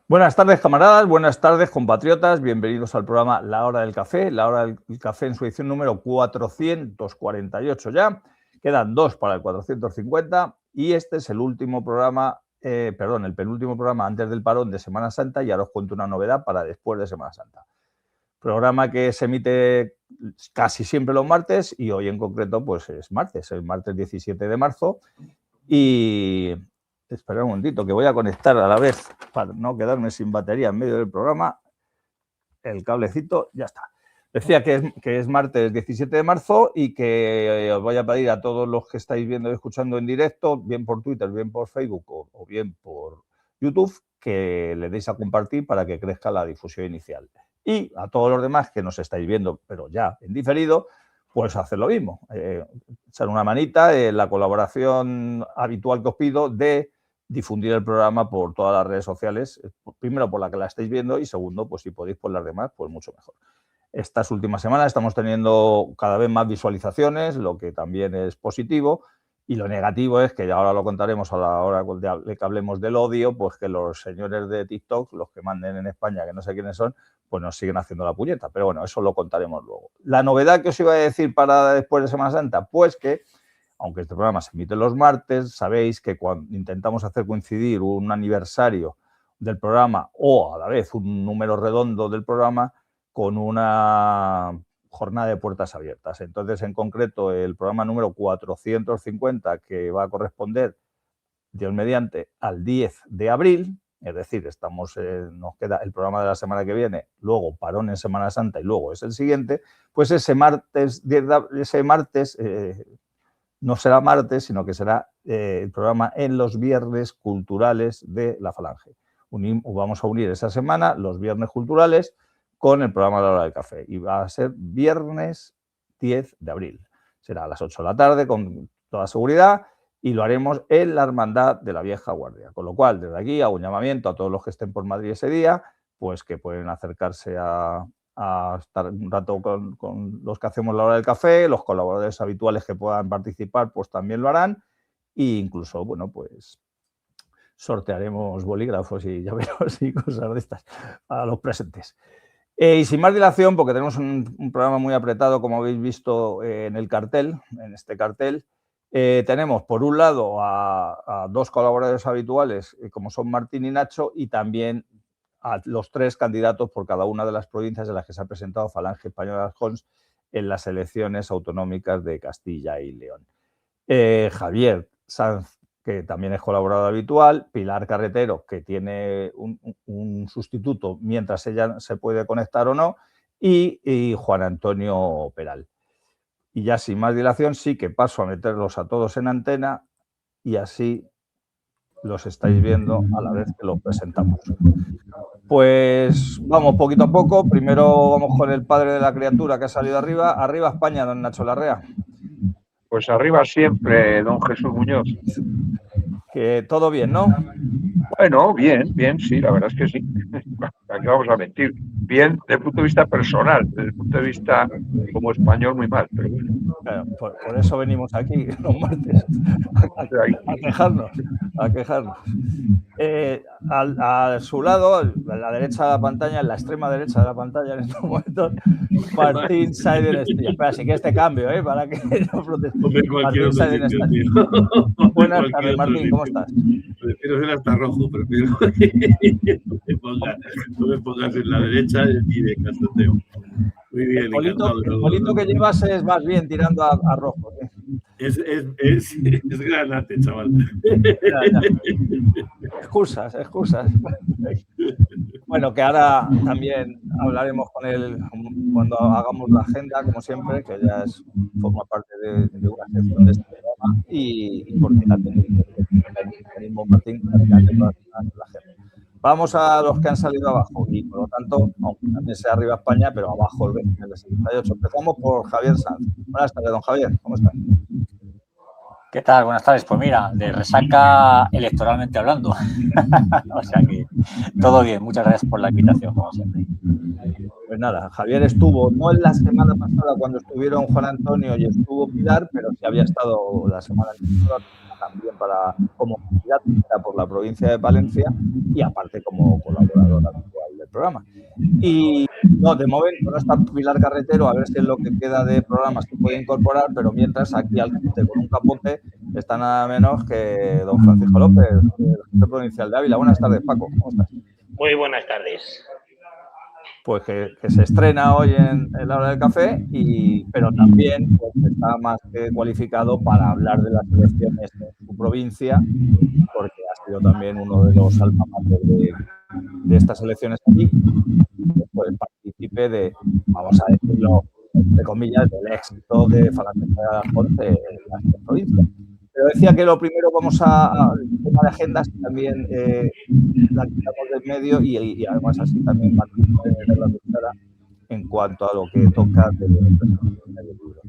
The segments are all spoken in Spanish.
Buenas tardes, camaradas, buenas tardes, compatriotas, bienvenidos al programa La Hora del Café, La Hora del Café en su edición número 448 ya, quedan dos para el 450 y este es el último programa, el penúltimo programa antes del parón de Semana Santa y ahora os cuento una novedad para después de Semana Santa. Programa que se emite casi siempre los martes y hoy en concreto pues es martes, el martes 17 de marzo y... Esperad un momentito, que voy a conectar a la vez para no quedarme sin batería en medio del programa. El cablecito, ya está. Decía que es martes 17 de marzo y que os voy a pedir a todos los que estáis viendo y escuchando en directo, bien por Twitter, bien por Facebook o bien por YouTube, que le deis a compartir para que crezca la difusión inicial. Y a todos los demás que nos estáis viendo, pero ya en diferido, pues hacer lo mismo. Echar una manita en la colaboración habitual que os pido de difundir el programa por todas las redes sociales, primero por la que la estáis viendo y segundo, pues si podéis por las demás, pues mucho mejor. Estas últimas semanas estamos teniendo cada vez más visualizaciones, lo que también es positivo, y lo negativo es que ahora lo contaremos a la hora de que hablemos del odio, pues que los señores de TikTok, los que manden en España, que no sé quiénes son, pues nos siguen haciendo la puñeta. Pero bueno, eso lo contaremos luego. La novedad que os iba a decir para después de Semana Santa, pues que aunque este programa se emite los martes, sabéis que cuando intentamos hacer coincidir un aniversario del programa o a la vez un número redondo del programa con una jornada de puertas abiertas. Entonces, en concreto, el programa número 450, que va a corresponder, Dios mediante, al 10 de abril, es decir, nos queda el programa de la semana que viene, luego parón en Semana Santa y luego es el siguiente, pues ese martes no será martes, sino que será el programa en los viernes culturales de la Falange. Vamos a unir esa semana los viernes culturales con el programa de la Hora del Café y va a ser viernes 10 de abril. Será a las 8 de la tarde con toda seguridad y lo haremos en la Hermandad de la Vieja Guardia. Con lo cual, desde aquí hago un llamamiento a todos los que estén por Madrid ese día, pues que pueden acercarse a estar un rato con los que hacemos la Hora del Café, los colaboradores habituales que puedan participar, pues también lo harán e incluso, bueno, pues sortearemos bolígrafos y llaveros y cosas de estas a los presentes. Y sin más dilación, porque tenemos un programa muy apretado, como habéis visto en el cartel, en este cartel, tenemos por un lado a dos colaboradores habituales, como son Martín y Nacho, y también a los tres candidatos por cada una de las provincias en las que se ha presentado Falange Española Jons en las elecciones autonómicas de Castilla y León. Javier Sanz, que también es colaborador habitual, Pilar Carretero, que tiene un sustituto mientras ella se puede conectar o no, y Juan Antonio Peral. Y ya sin más dilación, sí que paso a meterlos a todos en antena y así los estáis viendo a la vez que los presentamos. Pues vamos poquito a poco. Primero vamos con el padre de la criatura que ha salido arriba. Arriba España, don Nacho Larrea. Pues arriba siempre, don Jesús Muñoz. Que todo bien, ¿no? Bueno, bien, sí, la verdad es que sí. Aquí vamos a mentir. Bien desde el punto de vista personal, desde el punto de vista como español muy mal, pero bueno. Claro, por eso venimos aquí los martes a quejarnos. A su lado, a la derecha de la pantalla, en la extrema derecha de la pantalla en estos momentos, Martín Saiden Estella. Espera, sí que este cambio, para que no proteste. Martín Saiden Estella. Buenas tardes, Martín, ¿cómo estás? Prefiero ser hasta rojo, prefiero no me pongas en la derecha y de casoteo. Muy bien, el polito que llevas es más bien tirando a rojo. Es granate, chaval. Ya. Excusas. Bueno, que ahora también hablaremos con él cuando hagamos la agenda, como siempre, que ya forma parte de una sección de este programa y porque también Martín la agenda. Vamos a los que han salido abajo y, por lo tanto, aunque también sea arriba España, pero abajo el 20 de 78. Empezamos por Javier Sanz. Buenas tardes, don Javier. ¿Cómo está? ¿Qué tal? Buenas tardes. Pues mira, de resaca electoralmente hablando. O sea que todo bien. Muchas gracias por la invitación, como siempre. Pues nada, Javier estuvo, no en la semana pasada cuando estuvieron Juan Antonio y estuvo Pilar, pero sí había estado la semana anterior también como candidata por la provincia de Palencia y aparte como colaboradora habitual del programa. Y no, de momento no está Pilar Carretero, a ver si es lo que queda de programas que puede incorporar, pero mientras aquí al frente con un capote está nada menos que don Francisco López, el jefe provincial de Ávila. Buenas tardes, Paco, ¿cómo estás? Muy buenas tardes. Pues que se estrena hoy en la hora del café, pero también pues, está más que cualificado para hablar de las elecciones en su provincia, porque ha sido también uno de los alma mater de estas elecciones aquí, pues partícipe de, vamos a decirlo, entre comillas, del éxito de Falange de Aragón en la provincia. Pero decía que lo primero vamos al tema de agendas, también la quitamos del medio y además así también Martín puede ver la cuchara en cuanto a lo que toca del libro.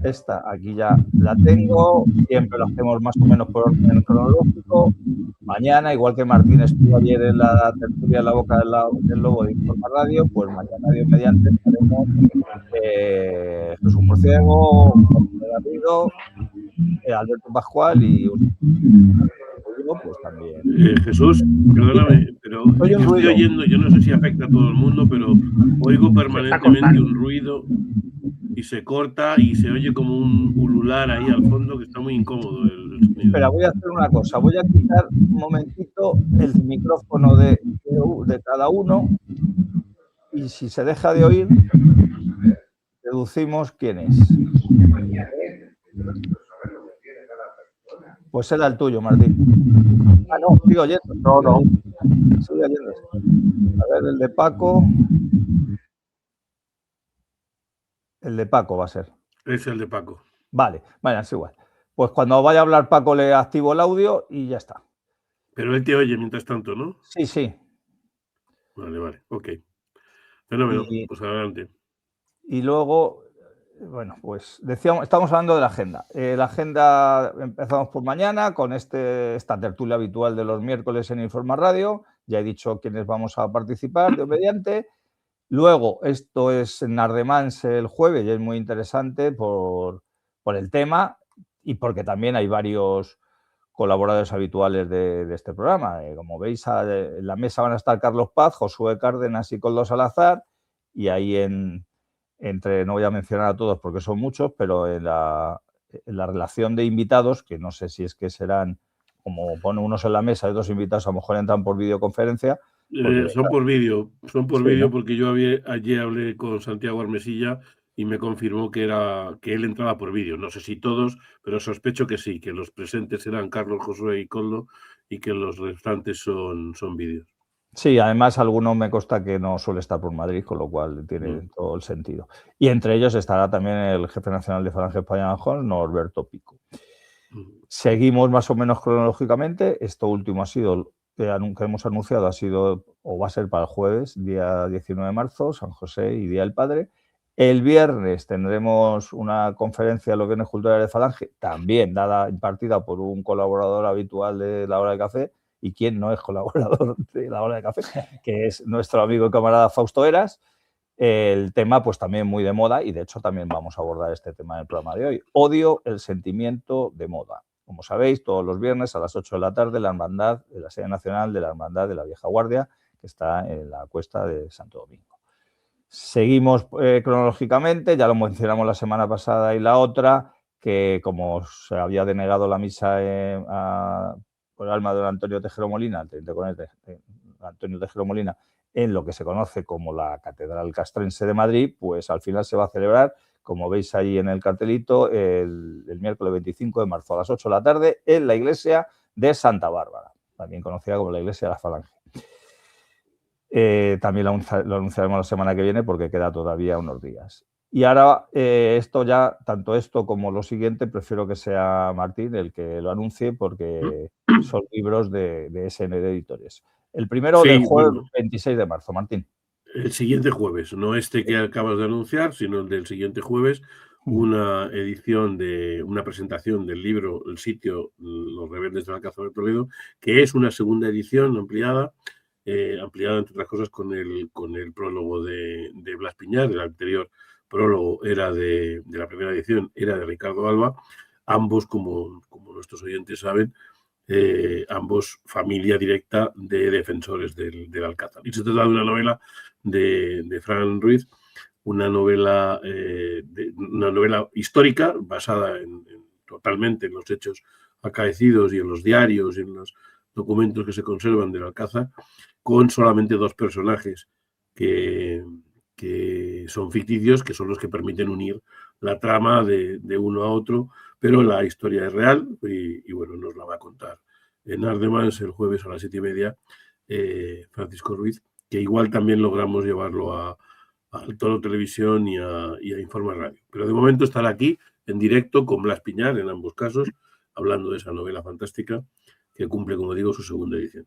Esta aquí ya la tengo, siempre lo hacemos más o menos por orden cronológico. Mañana, igual que Martín estuvo ayer en la tertulia en la boca del lobo de Informa Radio, pues mañana, Dios mediante, estaremos Jesús Murciego, Jorge Garrido, Alberto Pascual y pues también. Jesús, perdóname, pero yo estoy oyendo, yo no sé si afecta a todo el mundo, pero oigo permanentemente un ruido y se corta y se oye como un ulular ahí al fondo que está muy incómodo el sonido. Espera, voy a hacer una cosa, voy a quitar un momentito el micrófono de cada uno y si se deja de oír, deducimos quién es. Pues era el tuyo, Martín. Ah, no, sigo oyendo. No. Sigo oyendo. A ver, el de Paco. El de Paco va a ser. Es el de Paco. Vale, es igual. Pues cuando vaya a hablar Paco le activo el audio y ya está. Pero él te oye mientras tanto, ¿no? Sí. Vale, ok. Fenómeno, pues adelante. Y luego, bueno, pues decíamos, estamos hablando de la agenda. La agenda empezamos por mañana con esta tertulia habitual de los miércoles en Informa Radio. Ya he dicho quiénes vamos a participar, de obediente. Luego, esto es en Ardemans el jueves y es muy interesante por el tema y porque también hay varios colaboradores habituales de este programa. Como veis, en la mesa van a estar Carlos Paz, Josué Cárdenas y Koldo Salazar, y ahí entre, no voy a mencionar a todos porque son muchos, pero en la relación de invitados, que no sé si es que serán, como ponen unos en la mesa y otros invitados, a lo mejor entran por videoconferencia. Son por vídeo, sí, ¿no? Porque yo ayer hablé con Santiago Armesilla y me confirmó que él entraba por vídeo. No sé si todos, pero sospecho que sí, que los presentes eran Carlos, Josué y Koldo y que los restantes son vídeos. Sí, además alguno me consta que no suele estar por Madrid, con lo cual tiene todo el sentido. Y entre ellos estará también el jefe nacional de Falange España Aragón, Norberto Pico. Seguimos más o menos cronológicamente. Esto último ha sido, que hemos anunciado, ha sido o va a ser para el jueves, día 19 de marzo, San José y Día del Padre. El viernes tendremos una conferencia de los Viernes Culturales de Falange, también impartida por un colaborador habitual de La Hora del Café. ¿Y quién no es colaborador de La Hora del Café? Que es nuestro amigo y camarada Fausto Eras. El tema, pues también muy de moda, y de hecho también vamos a abordar este tema en el programa de hoy. Odio el sentimiento de moda. Como sabéis, todos los viernes a las 8 de la tarde, la hermandad de la sede nacional de la Hermandad de la Vieja Guardia, que está en la Cuesta de Santo Domingo. Seguimos cronológicamente, ya lo mencionamos la semana pasada y la otra, que como se había denegado la misa por el alma de Antonio Tejero Molina, el teniente coronel Antonio Tejero Molina, en lo que se conoce como la Catedral Castrense de Madrid, pues al final se va a celebrar, como veis ahí en el cartelito, el miércoles 25 de marzo a las 8 de la tarde en la iglesia de Santa Bárbara, también conocida como la iglesia de la Falange. También lo anunciaremos la semana que viene porque queda todavía unos días. Y ahora, tanto esto como lo siguiente, prefiero que sea Martín el que lo anuncie porque son libros de SN Editores. El primero del jueves 26 de marzo, Martín. El siguiente jueves, no este que acabas de anunciar, sino el del siguiente jueves, una edición una presentación del libro El sitio, Los rebeldes del Alcázar de Toledo, que es una segunda edición ampliada entre otras cosas con el prólogo de Blas Piñar. El anterior prólogo era de la primera edición, era de Ricardo Alba. ambos, como nuestros oyentes saben, ambos familia directa de defensores del Alcázar. Y se trata de una novela de Fran Ruiz, una novela histórica basada totalmente en los hechos acaecidos y en los diarios y en los documentos que se conservan del Alcázar, con solamente dos personajes que son ficticios, que son los que permiten unir la trama de uno a otro, pero la historia es real y bueno, nos la va a contar en Ardemans el jueves a las 7:30, Francisco Ruiz, que igual también logramos llevarlo al Toro Televisión y a Informa Radio. Pero de momento estará aquí en directo con Blas Piñar, en ambos casos, hablando de esa novela fantástica que cumple, como digo, su segunda edición.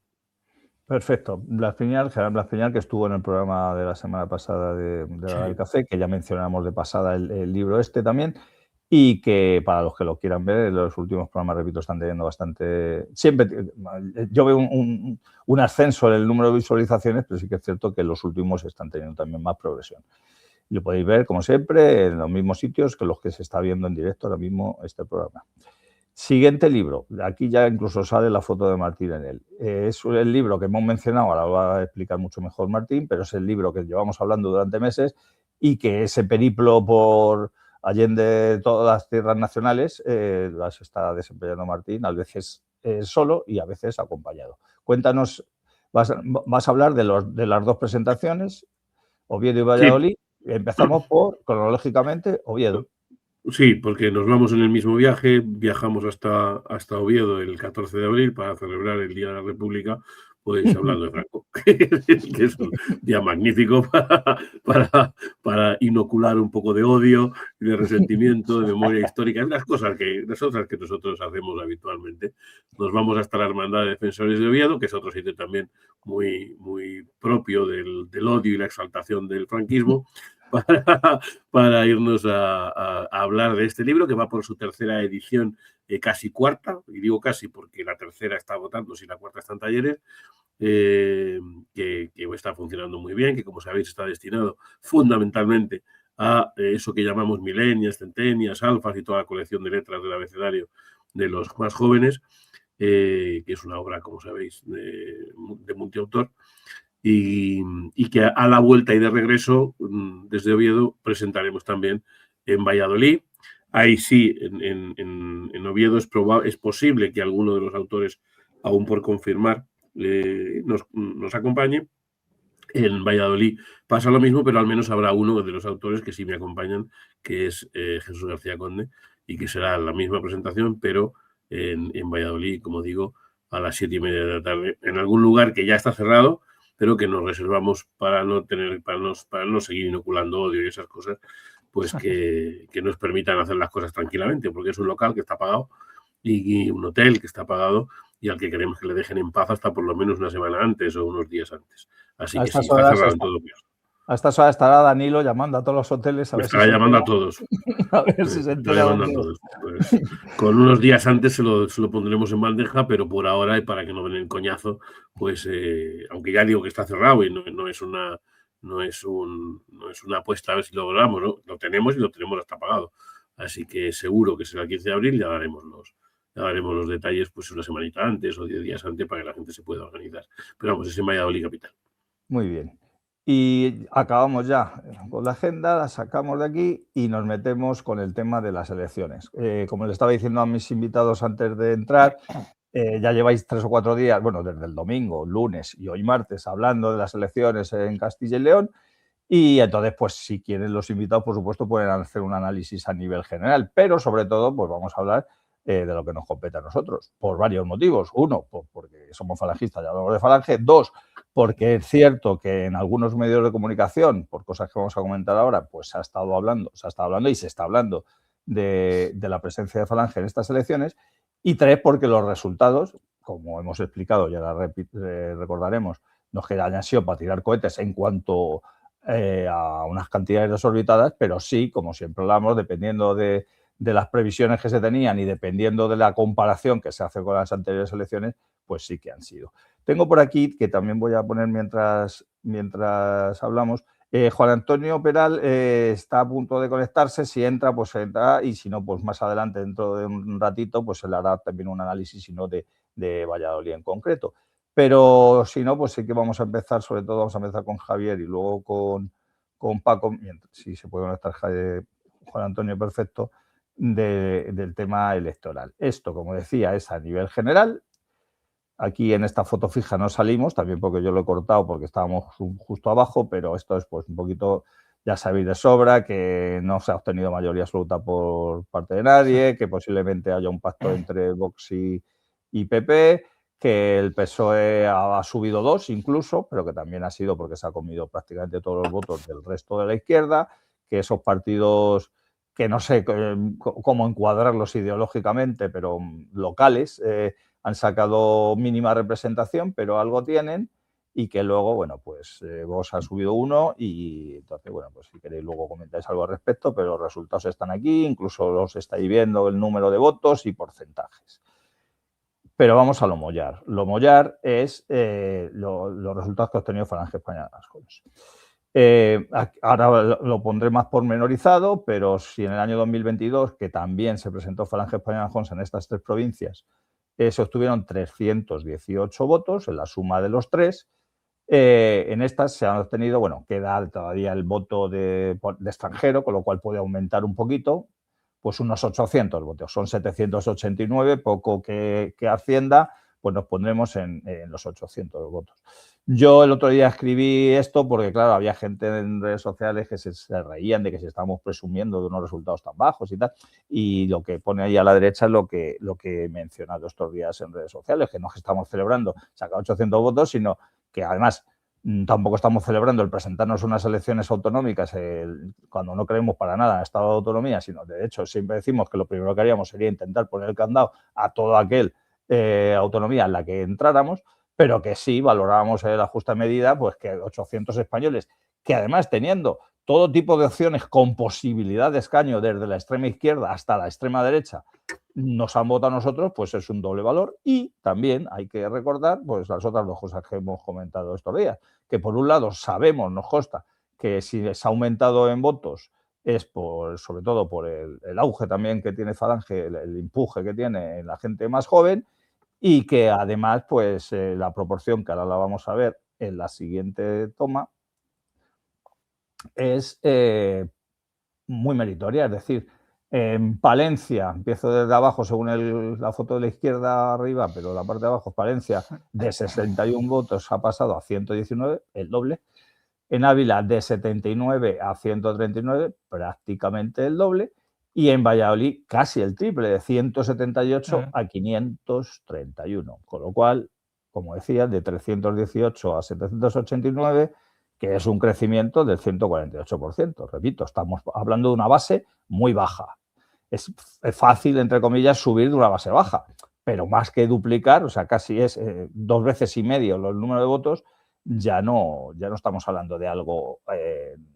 Perfecto. Gerard Blas Piñar, que estuvo en el programa de la semana pasada de la hora del café, que ya mencionamos de pasada el libro este también, y que para los que lo quieran ver, los últimos programas, repito, están teniendo bastante... Siempre yo veo un ascenso en el número de visualizaciones, pero sí que es cierto que los últimos están teniendo también más progresión. Lo podéis ver, como siempre, en los mismos sitios que los que se está viendo en directo ahora mismo este programa. Siguiente libro. Aquí ya incluso sale la foto de Martín en él. Es el libro que hemos mencionado, ahora lo va a explicar mucho mejor Martín, pero es el libro que llevamos hablando durante meses y que ese periplo por allende todas las tierras nacionales las está desempeñando Martín, a veces solo y a veces acompañado. Cuéntanos, vas a hablar de las dos presentaciones, Oviedo y Valladolid. Sí. Empezamos cronológicamente, Oviedo. Sí, porque nos vamos en el mismo viaje, viajamos hasta Oviedo el 14 de abril para celebrar el Día de la República, pues hablando de Franco, que es un día magnífico para inocular un poco de odio, de resentimiento, de memoria histórica, las cosas que nosotros hacemos habitualmente. Nos vamos hasta la Hermandad de Defensores de Oviedo, que es otro sitio también muy, muy propio del odio y la exaltación del franquismo, para irnos a hablar de este libro, que va por su tercera edición, casi cuarta, y digo casi porque la tercera está agotando, si la cuarta está en talleres, que está funcionando muy bien, que como sabéis está destinado fundamentalmente a eso que llamamos milenias, centenias, alfas y toda la colección de letras del abecedario de los más jóvenes, que es una obra, como sabéis, de multiautor. Y que a la vuelta y de regreso, desde Oviedo, presentaremos también en Valladolid. Ahí sí, en Oviedo es posible que alguno de los autores, aún por confirmar, nos acompañe. En Valladolid pasa lo mismo, pero al menos habrá uno de los autores que sí me acompañan, que es Jesús García Conde, y que será la misma presentación, pero en Valladolid, como digo, a las 7:30 de la tarde, en algún lugar que ya está cerrado, pero que nos reservamos para no seguir inoculando odio y esas cosas, pues que nos permitan hacer las cosas tranquilamente, porque es un local que está pagado y un hotel que está pagado y al que queremos que le dejen en paz hasta por lo menos una semana antes o unos días antes. Así que sí, está cerrado en todo caso. A estas horas estará Danilo llamando a todos los hoteles a ver estará llamando a todos. A ver si se entera. Pues, con unos días antes se lo pondremos en bandeja, pero por ahora, y para que no den el coñazo, pues aunque ya digo que está cerrado y no es una apuesta a ver si lo logramos, ¿no? Lo tenemos y lo tenemos hasta pagado. Así que seguro que será el 15 de abril, ya daremos los detalles pues una semanita antes o 10 días antes para que la gente se pueda organizar. Pero vamos, es en Valladolid capital. Muy bien. Y acabamos ya con la agenda, la sacamos de aquí y nos metemos con el tema de las elecciones. Como les estaba diciendo a mis invitados antes de entrar, ya lleváis 3 o 4 días, bueno, desde el domingo, lunes y hoy martes, hablando de las elecciones en Castilla y León. Y entonces, pues si quieren los invitados, por supuesto, pueden hacer un análisis a nivel general, pero sobre todo, pues vamos a hablar de lo que nos compete a nosotros, por varios motivos. Uno, porque somos falangistas, ya hablamos de Falange. 2, porque es cierto que en algunos medios de comunicación, por cosas que vamos a comentar ahora, pues se ha estado hablando y se está hablando de la presencia de Falange en estas elecciones. Y 3, porque los resultados, como hemos explicado, ya recordaremos, no es que hayan sido para tirar cohetes en cuanto a unas cantidades desorbitadas, pero sí, como siempre hablamos, dependiendo de las previsiones que se tenían y dependiendo de la comparación que se hace con las anteriores elecciones, pues sí que han sido. Tengo por aquí, que también voy a poner mientras hablamos, Juan Antonio Peral está a punto de conectarse. Si entra, pues entra, y si no, pues más adelante, dentro de un ratito, pues se le hará también un análisis, si no, de Valladolid en concreto. Pero si no, pues sí que vamos a empezar, sobre todo vamos a empezar con Javier y luego con Paco, si se puede conectar Juan Antonio, perfecto, del tema electoral. Esto, como decía, es a nivel general. Aquí en esta foto fija no salimos, también porque yo lo he cortado porque estábamos justo abajo, pero esto es pues un poquito, ya sabéis de sobra, que no se ha obtenido mayoría absoluta por parte de nadie, que posiblemente haya un pacto entre Vox y PP, que el PSOE ha subido 2 incluso, pero que también ha sido porque se ha comido prácticamente todos los votos del resto de la izquierda, que esos partidos que no sé cómo encuadrarlos ideológicamente, pero locales, han sacado mínima representación, pero algo tienen, y que luego, bueno, pues Vox ha subido 1 y entonces, bueno, pues si queréis luego comentáis algo al respecto, pero los resultados están aquí, incluso los estáis viendo el número de votos y porcentajes. Pero vamos a lo mollar. Lo mollar es los resultados que ha obtenido Falange España Arjons. Ahora lo pondré más pormenorizado, pero si en el año 2022, que también se presentó Falange España Arjons en estas 3 provincias, se obtuvieron 318 votos en la suma de los 3. En estas se han obtenido, bueno, queda todavía el voto de extranjero, con lo cual puede aumentar un poquito, pues unos 800 votos. Son 789, poco que Hacienda, pues nos pondremos en los 800 votos. Yo el otro día escribí esto porque, claro, había gente en redes sociales que se reían de que si estábamos presumiendo de unos resultados tan bajos y tal, y lo que pone ahí a la derecha es lo que he mencionado estos días en redes sociales, que no es que estamos celebrando sacar 800 votos, sino que además tampoco estamos celebrando el presentarnos unas elecciones autonómicas cuando no creemos para nada en estado de autonomía, sino de hecho siempre decimos que lo primero que haríamos sería intentar poner el candado a todo aquel autonomía en la que entráramos, pero que sí valorábamos en la justa medida, pues que 800 españoles, que además teniendo todo tipo de opciones con posibilidad de escaño desde la extrema izquierda hasta la extrema derecha, nos han votado a nosotros, pues es un doble valor. Y también hay que recordar pues las otras 2 cosas que hemos comentado estos días, que por un lado sabemos, nos consta, que si se ha aumentado en votos es sobre todo por el auge también que tiene Falange, el empuje que tiene en la gente más joven, y que además pues la proporción, que ahora la vamos a ver en la siguiente toma, es muy meritoria. Es decir, en Palencia, empiezo desde abajo según la foto de la izquierda arriba, pero la parte de abajo, Palencia, de 61 votos ha pasado a 119, el doble. En Ávila, de 79 a 139, prácticamente el doble. Y en Valladolid, casi el triple, de 178 a 531. Con lo cual, como decía, de 318 a 789, que es un crecimiento del 148%. Repito, estamos hablando de una base muy baja. Es fácil, entre comillas, subir de una base baja, pero más que duplicar, o sea, casi es 2 veces y medio el número de votos, ya no estamos hablando de algo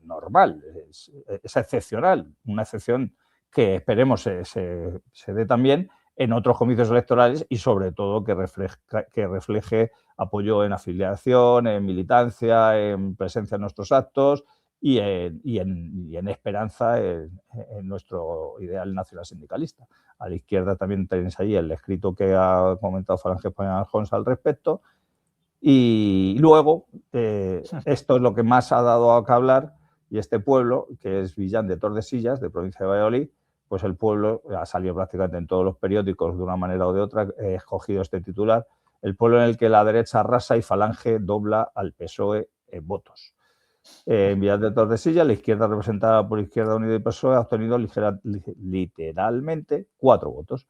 normal, es excepcional, una excepción que esperemos se dé también en otros comicios electorales y sobre todo que refleje apoyo en afiliación, en militancia, en presencia en nuestros actos y en esperanza en nuestro ideal nacional sindicalista. A la izquierda también tenéis ahí el escrito que ha comentado Falange España Arjons al respecto. Y luego, esto es lo que más ha dado a que hablar, y este pueblo, que es Villán de Tordesillas, de provincia de Valladolid, pues el pueblo ha salido prácticamente en todos los periódicos de una manera o de otra, he escogido este titular, el pueblo en el que la derecha arrasa y Falange dobla al PSOE en votos. En Villán de Tordesillas, la izquierda representada por Izquierda Unida y PSOE ha obtenido literalmente 4 votos.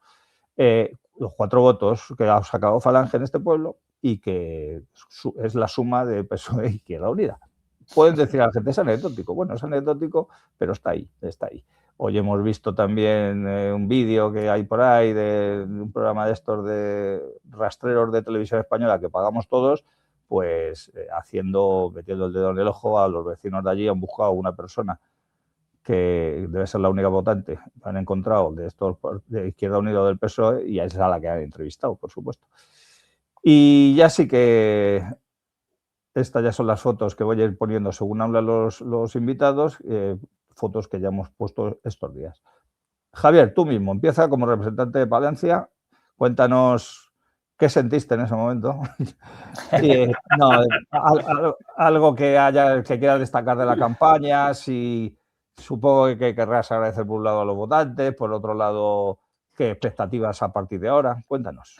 Los 4 votos que ha sacado Falange en este pueblo y que es la suma de PSOE e Izquierda Unida. Pueden decir a la gente, es anecdótico. Bueno, es anecdótico, pero está ahí, está ahí. Hoy hemos visto también un vídeo que hay por ahí de un programa de estos de rastreros de televisión española que pagamos todos, pues metiendo el dedo en el ojo a los vecinos de allí. Han buscado a una persona que debe ser la única votante que han encontrado de estos de Izquierda Unida o del PSOE, y es a la que han entrevistado, por supuesto. Y ya sí que Estas ya son las fotos que voy a ir poniendo según hablan los invitados, fotos que ya hemos puesto estos días. Javier, tú mismo, empieza como representante de Palencia. Cuéntanos qué sentiste en ese momento. Algo que quieras destacar de la campaña, si supongo que querrás agradecer por un lado a los votantes, por otro lado, qué expectativas a partir de ahora. Cuéntanos.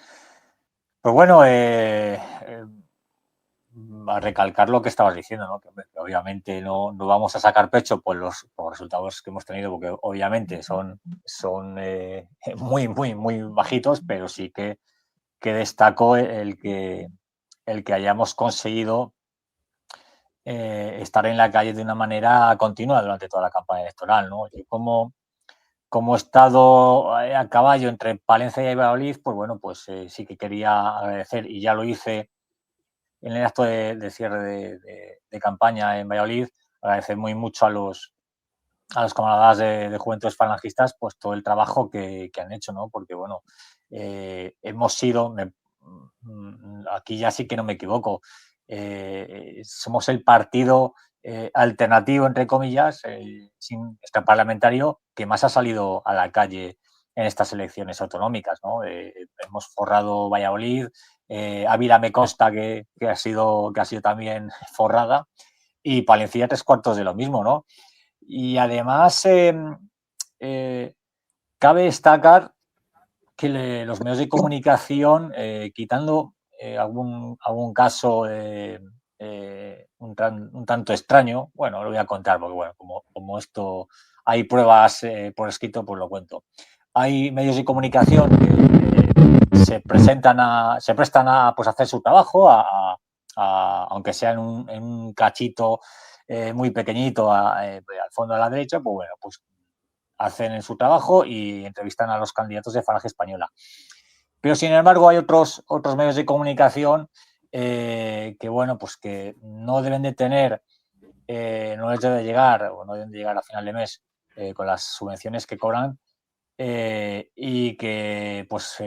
Pues bueno, a recalcar lo que estabas diciendo, ¿no? Que obviamente no vamos a sacar pecho por los resultados que hemos tenido, porque obviamente son muy, muy, muy bajitos, pero sí que destaco el que hayamos conseguido estar en la calle de una manera continua durante toda la campaña electoral, ¿no? Yo como he estado a caballo entre Palencia y Valladolid, pues bueno, pues sí que quería agradecer, y ya lo hice en el acto de cierre de campaña en Valladolid, agradecer muy mucho a los camaradas de Juventudes Falangistas, pues todo el trabajo que han hecho, ¿no? Porque, bueno, hemos sido, aquí ya sí que no me equivoco, somos el partido alternativo, entre comillas, sin extraparlamentario, que más ha salido a la calle en estas elecciones autonómicas, ¿no? Hemos forrado Valladolid, Ávila me consta que ha sido también forrada, y Palencia 3/4 de lo mismo, ¿no? Y además cabe destacar que los medios de comunicación, quitando algún caso un tanto extraño, bueno, lo voy a contar porque, bueno, como esto hay pruebas por escrito, pues lo cuento. Hay medios de comunicación que se prestan a pues, hacer su trabajo, aunque sea en un cachito muy pequeñito al fondo de la derecha, pues bueno, pues hacen en su trabajo y entrevistan a los candidatos de Falange Española. Pero, sin embargo, hay otros medios de comunicación que, bueno, pues que no deben de tener, no les debe llegar o no deben de llegar a final de mes con las subvenciones que cobran, y que pues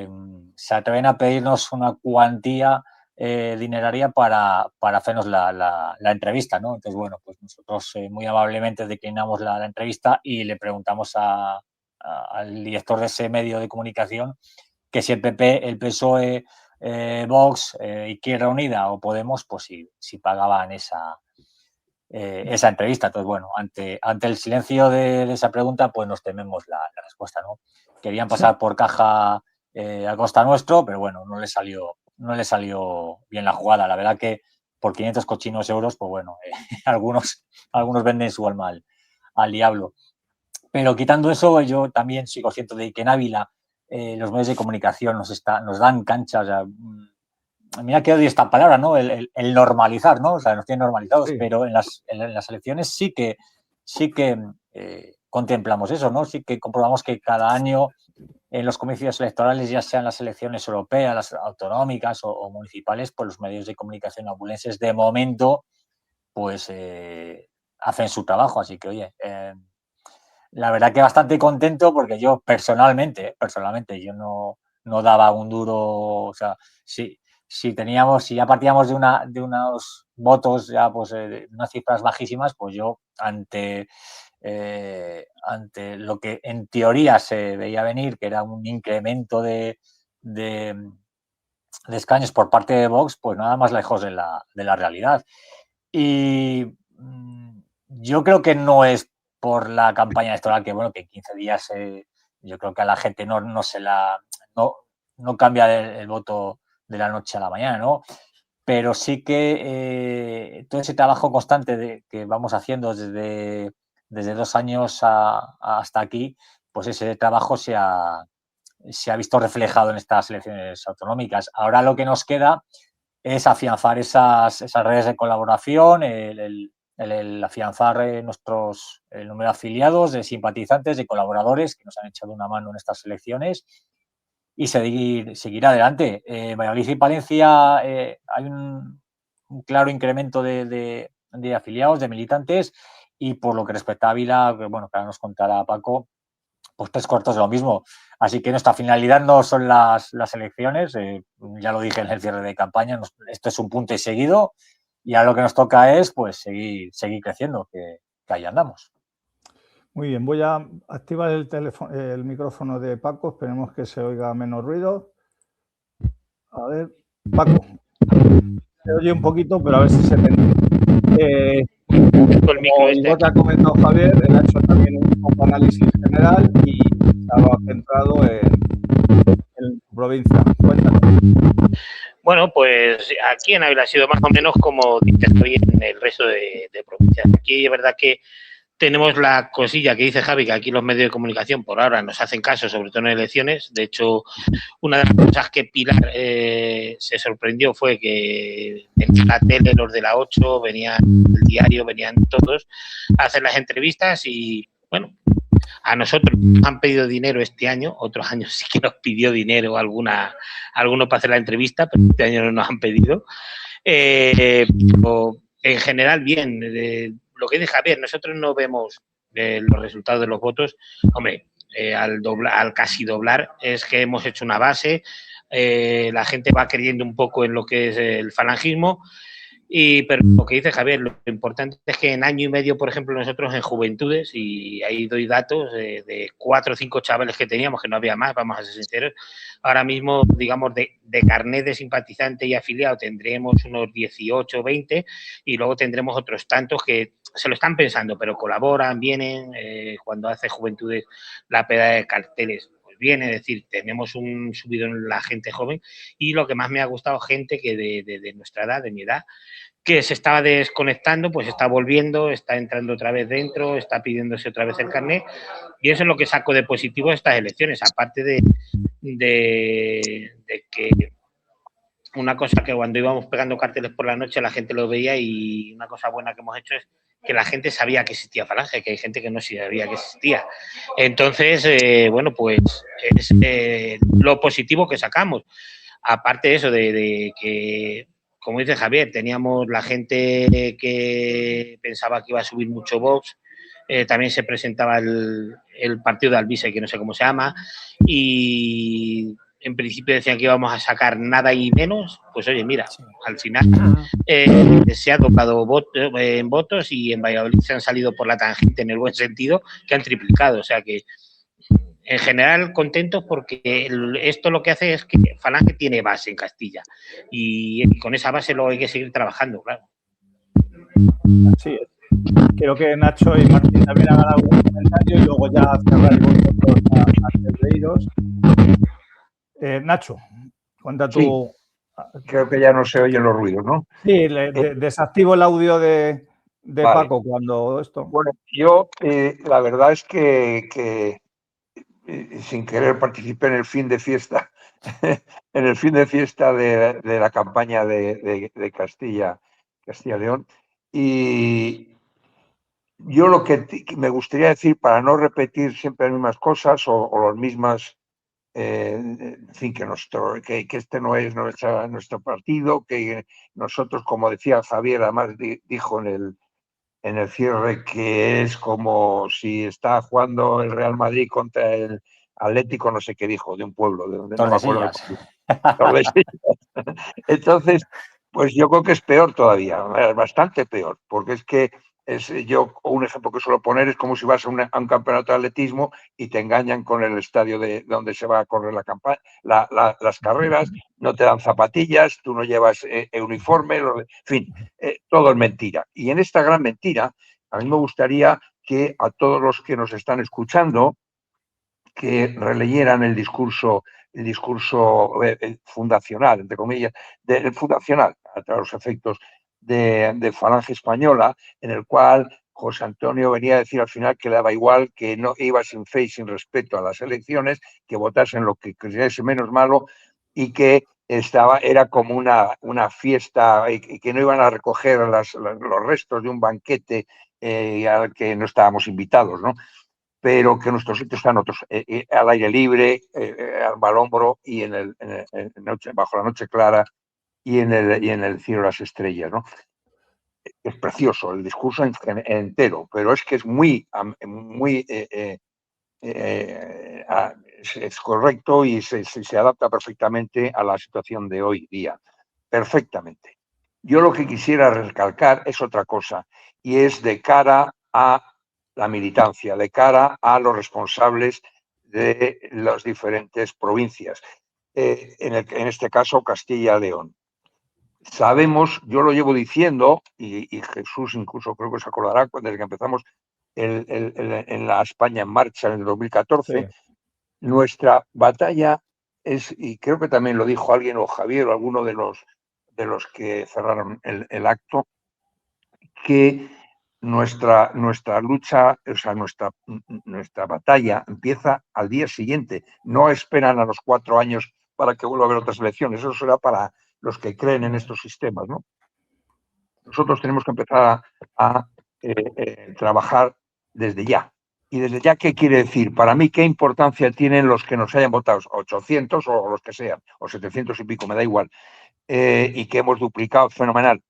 se atreven a pedirnos una cuantía dineraria para hacernos la entrevista, ¿no? Entonces, bueno, pues nosotros muy amablemente declinamos la entrevista y le preguntamos al director de ese medio de comunicación que si el PP, el PSOE, Vox, Izquierda Unida o Podemos, pues si pagaban esa entrevista. Entonces, bueno, ante el silencio de esa pregunta, pues nos tememos la respuesta, ¿no? Querían pasar por caja a costa nuestro, pero bueno, no le salió bien la jugada. La verdad que por 500 cochinos euros, pues bueno, algunos venden su alma al diablo. Pero quitando eso, yo también soy consciente de que en Ávila los medios de comunicación nos dan cancha, o sea, mira que odio esta palabra, ¿no? El normalizar, ¿no? O sea, nos tienen normalizados, sí. Pero en las elecciones sí que contemplamos eso, ¿no? Sí que comprobamos que cada año en los comicios electorales, ya sean las elecciones europeas, las autonómicas o municipales, pues los medios de comunicación abulenses de momento pues hacen su trabajo. Así que, oye, la verdad que bastante contento porque yo personalmente yo no daba un duro, o sea, si ya partíamos de unos votos ya pues de unas cifras bajísimas, pues yo ante lo que en teoría se veía venir, que era un incremento de escaños por parte de Vox, pues nada más lejos de la realidad. Y yo creo que no es por la campaña electoral, que bueno, que en 15 días yo creo que a la gente no cambia el voto de la noche a la mañana, ¿no? Pero sí que todo ese trabajo constante que vamos haciendo desde 2 años hasta aquí, pues ese trabajo se ha visto reflejado en estas elecciones autonómicas. Ahora lo que nos queda es afianzar esas redes de colaboración, el afianzar el número de afiliados, de simpatizantes, de colaboradores que nos han echado una mano en estas elecciones y seguir adelante. Valladolid y Palencia hay un claro incremento de afiliados, de militantes, y por lo que respecta a Ávila, bueno, que ahora nos contará Paco, pues 3/4 de lo mismo. Así que nuestra finalidad no son las elecciones, ya lo dije en el cierre de campaña, esto es un punto y seguido. Y ahora lo que nos toca es pues seguir creciendo, que ahí andamos. Muy bien, voy a activar el micrófono de Paco, esperemos que se oiga menos ruido. A ver, Paco, se oye un poquito, pero a ver si se entiende. Como igual que ha comentado Javier, él ha hecho también un poco análisis general y estaba centrado en provincia. Cuéntanos. Bueno, pues aquí en Ávila ha sido más o menos como dice Javi en el resto de provincias. Aquí es verdad que tenemos la cosilla que dice Javi, que aquí los medios de comunicación por ahora nos hacen caso, sobre todo en elecciones. De hecho, una de las cosas que Pilar se sorprendió fue que venía la tele, los de la 8, venían el diario, venían todos a hacer las entrevistas y, bueno, a nosotros nos han pedido dinero este año, otros años sí que nos pidió dinero algunos para hacer la entrevista, pero este año no nos han pedido. Pero en general, bien. Lo que dice Javier, nosotros no vemos los resultados de los votos. Hombre, al casi doblar es que hemos hecho una base, la gente va creyendo un poco en lo que es el falangismo. Pero lo que dice Javier, lo importante es que en año y medio, por ejemplo, nosotros en Juventudes, y ahí doy datos de 4 o 5 chavales que teníamos, que no había más, vamos a ser sinceros, ahora mismo, digamos, de carnet de simpatizante y afiliado tendremos unos 18 o 20 y luego tendremos otros tantos que se lo están pensando, pero colaboran, vienen, cuando hace Juventudes la peda de carteles, pues viene, es decir, tenemos un subido en la gente joven y lo que más me ha gustado, gente que de nuestra edad, de mi edad, que se estaba desconectando, pues está volviendo, está entrando otra vez dentro, está pidiéndose otra vez el carnet, y eso es lo que saco de positivo de estas elecciones, aparte de que una cosa que cuando íbamos pegando carteles por la noche la gente lo veía, y una cosa buena que hemos hecho es que la gente sabía que existía Falange, que hay gente que no sabía que existía. Entonces, bueno, pues es lo positivo que sacamos. Aparte de eso, de que, como dice Javier, teníamos la gente que pensaba que iba a subir mucho Vox, también se presentaba el partido de Alvise, que no sé cómo se llama, y en principio decían que íbamos a sacar nada y menos. Pues oye, mira, al final se ha doblado en votos y en Valladolid se han salido por la tangente en el buen sentido, que han triplicado, o sea que en general contentos porque esto lo que hace es que Falange tiene base en Castilla y con esa base luego hay que seguir trabajando, claro. Sí, creo que Nacho y Martín también hagan algún comentario y luego ya cerrar vosotros antes de iros. Nacho, cuenta tú. Sí, creo que ya no se oyen los ruidos, ¿no? Sí, desactivo el audio de vale. Paco cuando esto. Bueno, yo la verdad es que sin querer participé en el fin de fiesta, en el fin de fiesta de la campaña de Castilla León. Y yo lo que me gustaría decir, para no repetir siempre las mismas cosas o las mismas, en fin, que este no es nuestro partido, que nosotros, como decía Javier, además dijo en el cierre, que es como si está jugando el Real Madrid contra el Atlético, no sé qué dijo, de un pueblo, de donde no me acuerdo. Entonces, pues yo creo que es peor todavía, bastante peor, porque es que yo un ejemplo que suelo poner es como si vas a un campeonato de atletismo y te engañan con el estadio de donde se va a correr las carreras, no te dan zapatillas, tú no llevas uniforme, en fin, todo es mentira. Y en esta gran mentira, a mí me gustaría que a todos los que nos están escuchando, que releyeran el discurso fundacional, entre comillas, el fundacional, a los efectos de Falange Española, en el cual José Antonio venía a decir al final que le daba igual, que no iba sin fe y sin respeto a las elecciones, que votasen lo que creyese menos malo y que era como una fiesta y que no iban a recoger los restos de un banquete al que no estábamos invitados, ¿no? Pero que nuestros sitios están otros, al aire libre, al hombro y bajo la noche clara y en el cielo de las estrellas, ¿no? Es precioso el discurso entero, pero es que es muy es correcto y se adapta perfectamente a la situación de hoy día, perfectamente. Yo lo que quisiera recalcar es otra cosa, y es de cara a la militancia, de cara a los responsables de las diferentes provincias, en este caso Castilla y León. Sabemos, yo lo llevo diciendo, y Jesús incluso creo que se acordará desde que empezamos en la España en Marcha en el 2014, sí. Nuestra batalla es, y creo que también lo dijo alguien, o Javier, o alguno de los que cerraron el acto, que nuestra lucha, o sea, nuestra batalla empieza al día siguiente. No esperan a los 4 años para que vuelva a haber otras elecciones. Eso será para los que creen en estos sistemas, ¿no? Nosotros tenemos que empezar a trabajar desde ya. ¿Y desde ya qué quiere decir? Para mí, ¿qué importancia tienen los que nos hayan votado? 800 o los que sean, o 700 y pico, me da igual. Y que hemos duplicado, fenomenal.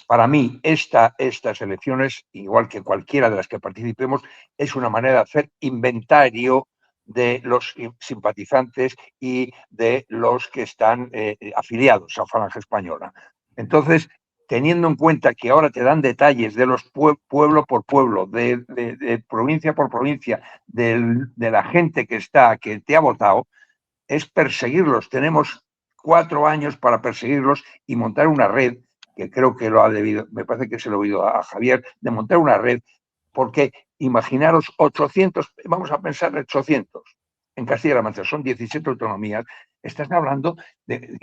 Para mí, estas elecciones, igual que cualquiera de las que participemos, es una manera de hacer inventario de los simpatizantes y de los que están afiliados a Falange Española. Entonces, teniendo en cuenta que ahora te dan detalles de los pueblo por pueblo, de provincia por provincia, de la gente que te ha votado, es perseguirlos. Tenemos 4 años para perseguirlos y montar una red, que creo que lo ha debido, me parece que se lo he oído a Javier, de montar una red, porque imaginaros 800, vamos a pensar 800, en Castilla-La Mancha, son 17 autonomías, estás hablando de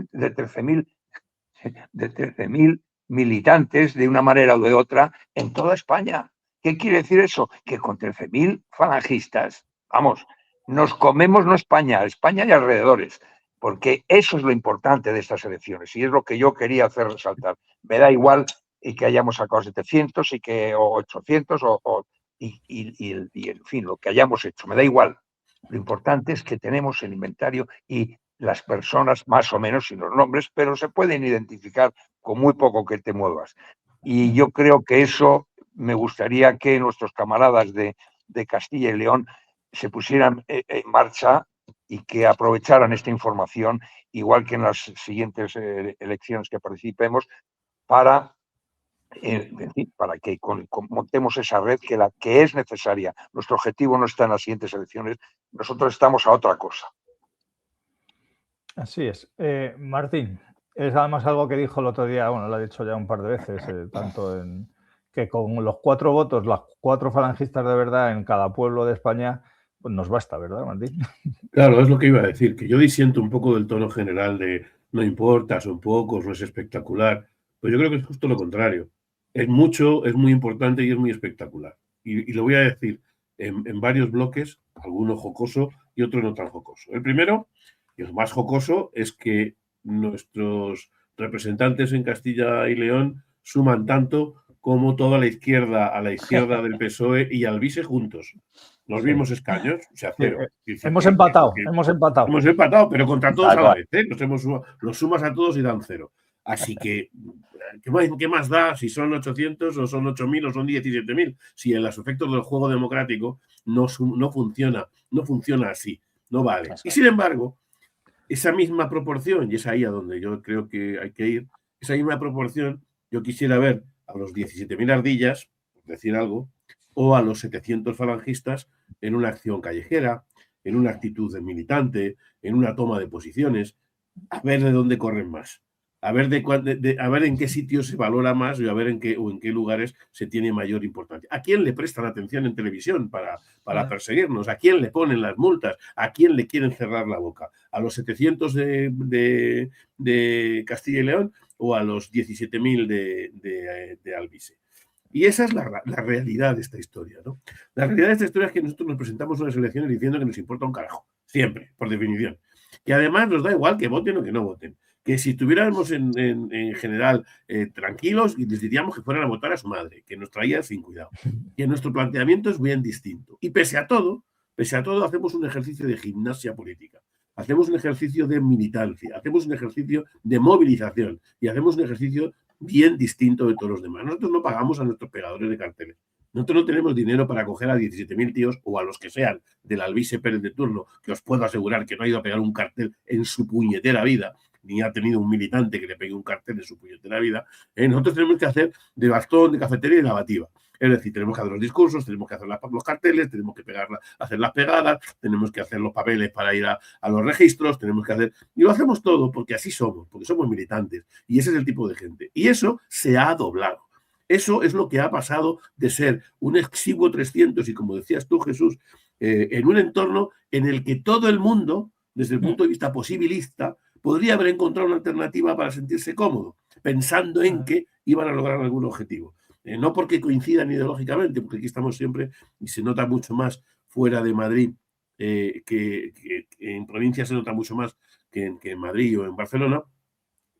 13.000 militantes de una manera o de otra en toda España. ¿Qué quiere decir eso? Que con 13.000 falangistas, vamos, nos comemos no España y alrededores, porque eso es lo importante de estas elecciones y es lo que yo quería hacer resaltar. Me da igual y que hayamos sacado 700 o 800 y en fin, lo que hayamos hecho, me da igual. Lo importante es que tenemos el inventario y las personas, más o menos, sin los nombres, pero se pueden identificar con muy poco que te muevas. Y yo creo que eso me gustaría que nuestros camaradas de Castilla y León se pusieran en marcha y que aprovecharan esta información, igual que en las siguientes elecciones que participemos, para que montemos esa red que es necesaria. Nuestro objetivo no está en las siguientes elecciones, nosotros estamos a otra cosa. Así es. Martín, es además algo que dijo el otro día, bueno, lo ha dicho ya un par de veces, tanto que con los 4 votos, las 4 falangistas de verdad en cada pueblo de España, pues nos basta, ¿verdad, Martín? Claro, es lo que iba a decir, que yo disiento un poco del tono general de no importa, son pocos, no es espectacular. Pues yo creo que es justo lo contrario. Es mucho, es muy importante y es muy espectacular. Y lo voy a decir en varios bloques, alguno jocoso y otro no tan jocoso. El primero, y el más jocoso, es que nuestros representantes en Castilla y León suman tanto como toda la izquierda a la izquierda del PSOE y Alvise juntos. Los mismos escaños, o sea, cero. Hemos empatado. Hemos empatado, pero contra todos a la vez. Los sumas a todos y dan 0. Así que, ¿qué más da si son 800 o son 8.000 o son 17.000? Si en los efectos del juego democrático no funciona así, no vale. Y sin embargo, esa misma proporción, y es ahí a donde yo creo que hay que ir, esa misma proporción, yo quisiera ver a los 17.000 ardillas, por decir algo, o a los 700 falangistas en una acción callejera, en una actitud de militante, en una toma de posiciones, a ver de dónde corren más, a ver en qué sitios se valora más y a ver en qué lugares se tiene mayor importancia. ¿A quién le prestan atención en televisión para perseguirnos? ¿A quién le ponen las multas? ¿A quién le quieren cerrar la boca? ¿A los 700 de Castilla y León o a los 17.000 de Alvise? Y esa es la realidad de esta historia, ¿no? La realidad de esta historia es que nosotros nos presentamos a unas elecciones diciendo que nos importa un carajo, siempre, por definición. Que además nos da igual que voten o que no voten. Que si estuviéramos en general tranquilos y les diríamos que fueran a votar a su madre, que nos traía sin cuidado. Que nuestro planteamiento es bien distinto. Y pese a todo, hacemos un ejercicio de gimnasia política. Hacemos un ejercicio de militancia, hacemos un ejercicio de movilización y hacemos un ejercicio bien distinto de todos los demás. Nosotros no pagamos a nuestros pegadores de carteles. Nosotros no tenemos dinero para coger a 17.000 tíos o a los que sean del Alvise Pérez de turno, que os puedo asegurar que no ha ido a pegar un cartel en su puñetera vida, ni ha tenido un militante que le pegue un cartel en su puñetera vida. Nosotros tenemos que hacer de bastón, de cafetería y lavativa. Es decir, tenemos que hacer los discursos, tenemos que hacer los carteles, tenemos que hacer las pegadas, tenemos que hacer los papeles para ir a los registros, tenemos que hacer... Y lo hacemos todo porque así somos, porque somos militantes. Y ese es el tipo de gente. Y eso se ha doblado. Eso es lo que ha pasado de ser un exiguo 300 y, como decías tú, Jesús, en un entorno en el que todo el mundo, desde el punto de vista posibilista, podría haber encontrado una alternativa para sentirse cómodo, pensando en que iban a lograr algún objetivo. No porque coincidan ideológicamente, porque aquí estamos siempre, y se nota mucho más fuera de Madrid, que en provincia se nota mucho más que en Madrid o en Barcelona,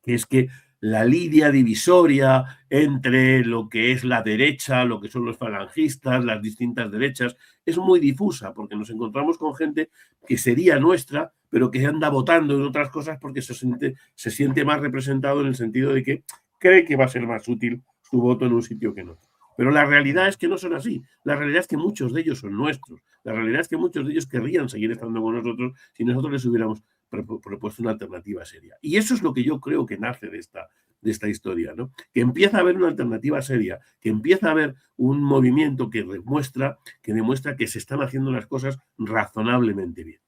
que es que la línea divisoria entre lo que es la derecha, lo que son los falangistas, las distintas derechas, es muy difusa, porque nos encontramos con gente que sería nuestra, pero que anda votando en otras cosas porque se siente más representado en el sentido de que cree que va a ser más útil su voto en un sitio que no. Pero la realidad es que no son así. La realidad es que muchos de ellos son nuestros. La realidad es que muchos de ellos querrían seguir estando con nosotros si nosotros les hubiéramos propuesto una alternativa seria. Y eso es lo que yo creo que nace de esta historia, ¿no? Que empieza a haber una alternativa seria, que empieza a haber un movimiento que demuestra que se están haciendo las cosas razonablemente bien.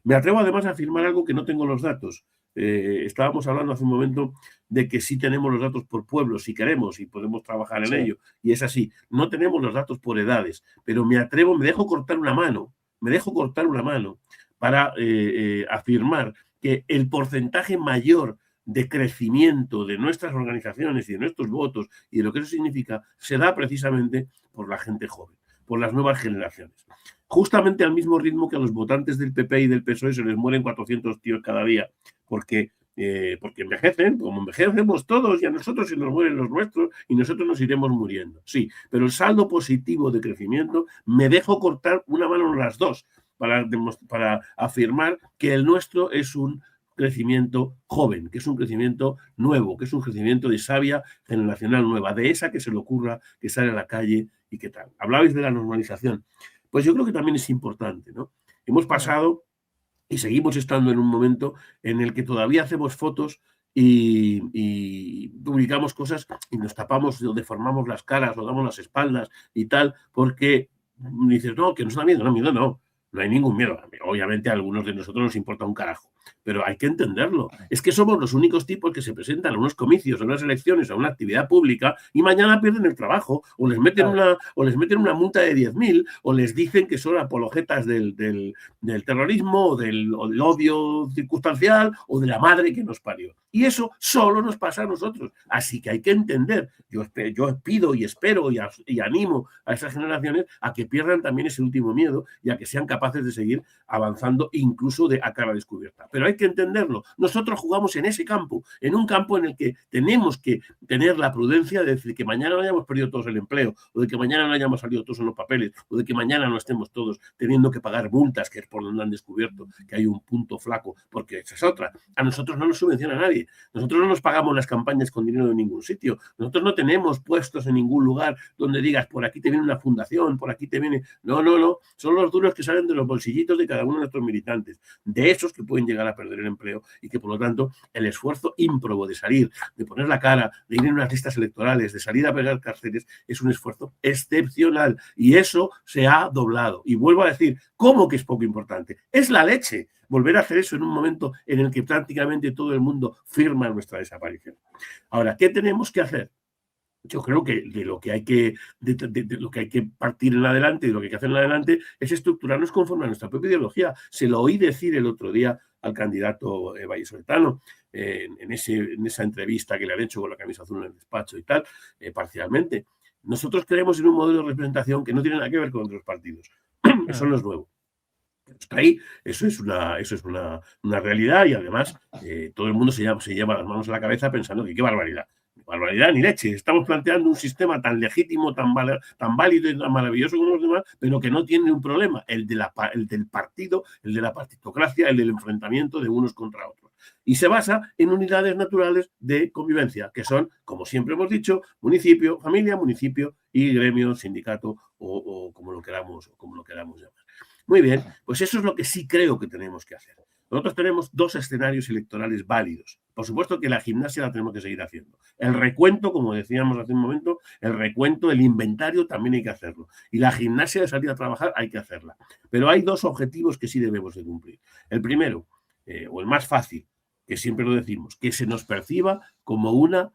Me atrevo además a afirmar algo que no tengo los datos. Estábamos hablando hace un momento de que sí tenemos los datos por pueblos, si queremos, y podemos trabajar en ello, y es así. No tenemos los datos por edades, pero me dejo cortar una mano para afirmar que el porcentaje mayor de crecimiento de nuestras organizaciones y de nuestros votos y de lo que eso significa se da precisamente por la gente joven, por las nuevas generaciones. Justamente al mismo ritmo que a los votantes del PP y del PSOE se les mueren 400 tíos cada día, porque envejecen, como envejecemos todos, y a nosotros se nos mueren los nuestros y nosotros nos iremos muriendo. Sí, pero el saldo positivo de crecimiento, me dejo cortar una mano en las dos para afirmar que el nuestro es un crecimiento joven, que es un crecimiento nuevo, que es un crecimiento de savia generacional nueva, de esa que se le ocurra, que sale a la calle y qué tal. Hablabais de la normalización. Pues yo creo que también es importante, ¿no? Hemos pasado y seguimos estando en un momento en el que todavía hacemos fotos y publicamos cosas y nos tapamos o deformamos las caras o damos las espaldas y tal, porque dices, no, que nos da miedo. No hay ningún miedo. Obviamente a algunos de nosotros nos importa un carajo, pero hay que entenderlo. Es que somos los únicos tipos que se presentan a unos comicios, a unas elecciones, a una actividad pública y mañana pierden el trabajo o les meten una multa de 10.000 o les dicen que son apologetas del terrorismo o del odio circunstancial o de la madre que nos parió. Y eso solo nos pasa a nosotros. Así que hay que entender. Yo pido y espero y animo a esas generaciones a que pierdan también ese último miedo y a que sean capaces de seguir avanzando incluso a cara descubierta. Pero hay que entenderlo. Nosotros jugamos en ese campo, en un campo en el que tenemos que tener la prudencia de decir que mañana no hayamos perdido todos el empleo, o de que mañana no hayamos salido todos en los papeles, o de que mañana no estemos todos teniendo que pagar multas, que es por donde han descubierto que hay un punto flaco, porque esa es otra. A nosotros no nos subvenciona nadie. Nosotros no nos pagamos las campañas con dinero de ningún sitio. Nosotros no tenemos puestos en ningún lugar donde digas, por aquí te viene una fundación, por aquí te viene... No. Son los duros que salen de los bolsillitos de cada uno de nuestros militantes, de esos que pueden llegar a perder el empleo y que, por lo tanto, el esfuerzo ímprobo de salir, de poner la cara, de ir en unas listas electorales, de salir a pegar carteles, es un esfuerzo excepcional y eso se ha doblado. Y vuelvo a decir, ¿cómo que es poco importante? Es la leche volver a hacer eso en un momento en el que prácticamente todo el mundo firma nuestra desaparición. Ahora, ¿qué tenemos que hacer? Yo creo que de lo que hay que partir en adelante, de lo que hay que hacer en adelante, es estructurarnos conforme a nuestra propia ideología. Se lo oí decir el otro día al candidato vallisoletano en esa entrevista que le han hecho con la camisa azul en el despacho y tal, parcialmente. Nosotros creemos en un modelo de representación que no tiene nada que ver con otros partidos. Eso no es nuevo. Está ahí, eso es una realidad y además todo el mundo se lleva las manos a la cabeza pensando que qué barbaridad. Barbaridad ni leche. Estamos planteando un sistema tan legítimo, tan válido y tan maravilloso como los demás, pero que no tiene un problema, el del partido, el de la partitocracia, el del enfrentamiento de unos contra otros. Y se basa en unidades naturales de convivencia, que son, como siempre hemos dicho, municipio, familia, municipio y gremio, sindicato o como lo queramos llamar. Muy bien, pues eso es lo que sí creo que tenemos que hacer. Nosotros tenemos 2 escenarios electorales válidos. Por supuesto que la gimnasia la tenemos que seguir haciendo. El recuento, como decíamos hace un momento, el recuento, el inventario también hay que hacerlo. Y la gimnasia de salir a trabajar hay que hacerla. Pero hay 2 objetivos que sí debemos de cumplir. El primero, o el más fácil, que siempre lo decimos, que se nos perciba como una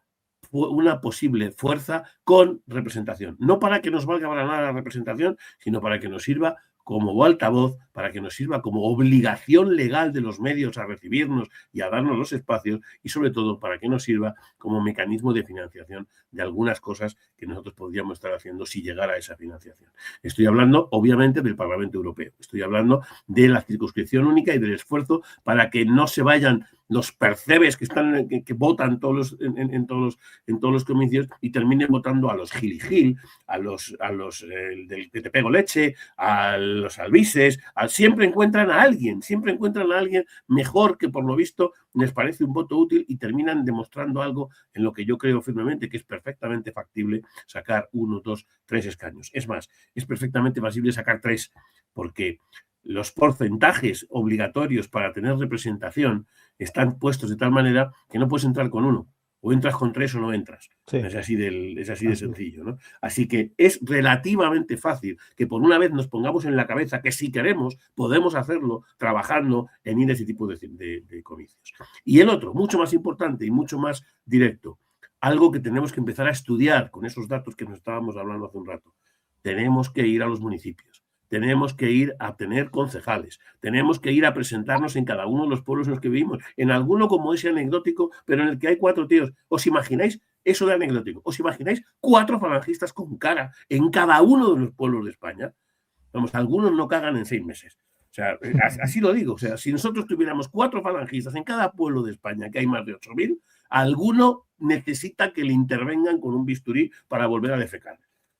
posible fuerza con representación. No para que nos valga para nada la representación, sino para que nos sirva como altavoz, para que nos sirva como obligación legal de los medios a recibirnos y a darnos los espacios, y sobre todo para que nos sirva como mecanismo de financiación de algunas cosas que nosotros podríamos estar haciendo si llegara a esa financiación. Estoy hablando, obviamente, del Parlamento Europeo. Estoy hablando de la circunscripción única y del esfuerzo para que no se vayan los percebes que votan en todos los comicios y terminen votando a los gil, a los del que te pego leche, a los albises, siempre encuentran a alguien mejor que por lo visto les parece un voto útil y terminan demostrando algo en lo que yo creo firmemente que es perfectamente factible sacar 1, 2, 3 escaños. Es más, es perfectamente factible sacar 3, porque los porcentajes obligatorios para tener representación están puestos de tal manera que no puedes entrar con 1. O entras con 3 o no entras. Sí. Es así de sencillo, ¿no? Así que es relativamente fácil que por una vez nos pongamos en la cabeza que si queremos podemos hacerlo trabajando en ir a ese tipo de comicios. Y el otro, mucho más importante y mucho más directo, algo que tenemos que empezar a estudiar con esos datos que nos estábamos hablando hace un rato. Tenemos que ir a los municipios. Tenemos que ir a tener concejales, tenemos que ir a presentarnos en cada uno de los pueblos en los que vivimos, en alguno como ese anecdótico, pero en el que hay 4 tíos. ¿Os imagináis eso de anecdótico? ¿Os imagináis 4 falangistas con cara en cada uno de los pueblos de España? Vamos, algunos no cagan en 6 meses. O sea, así lo digo. O sea, si nosotros tuviéramos 4 falangistas en cada pueblo de España, que hay más de 8.000, alguno necesita que le intervengan con un bisturí para volver a defecar.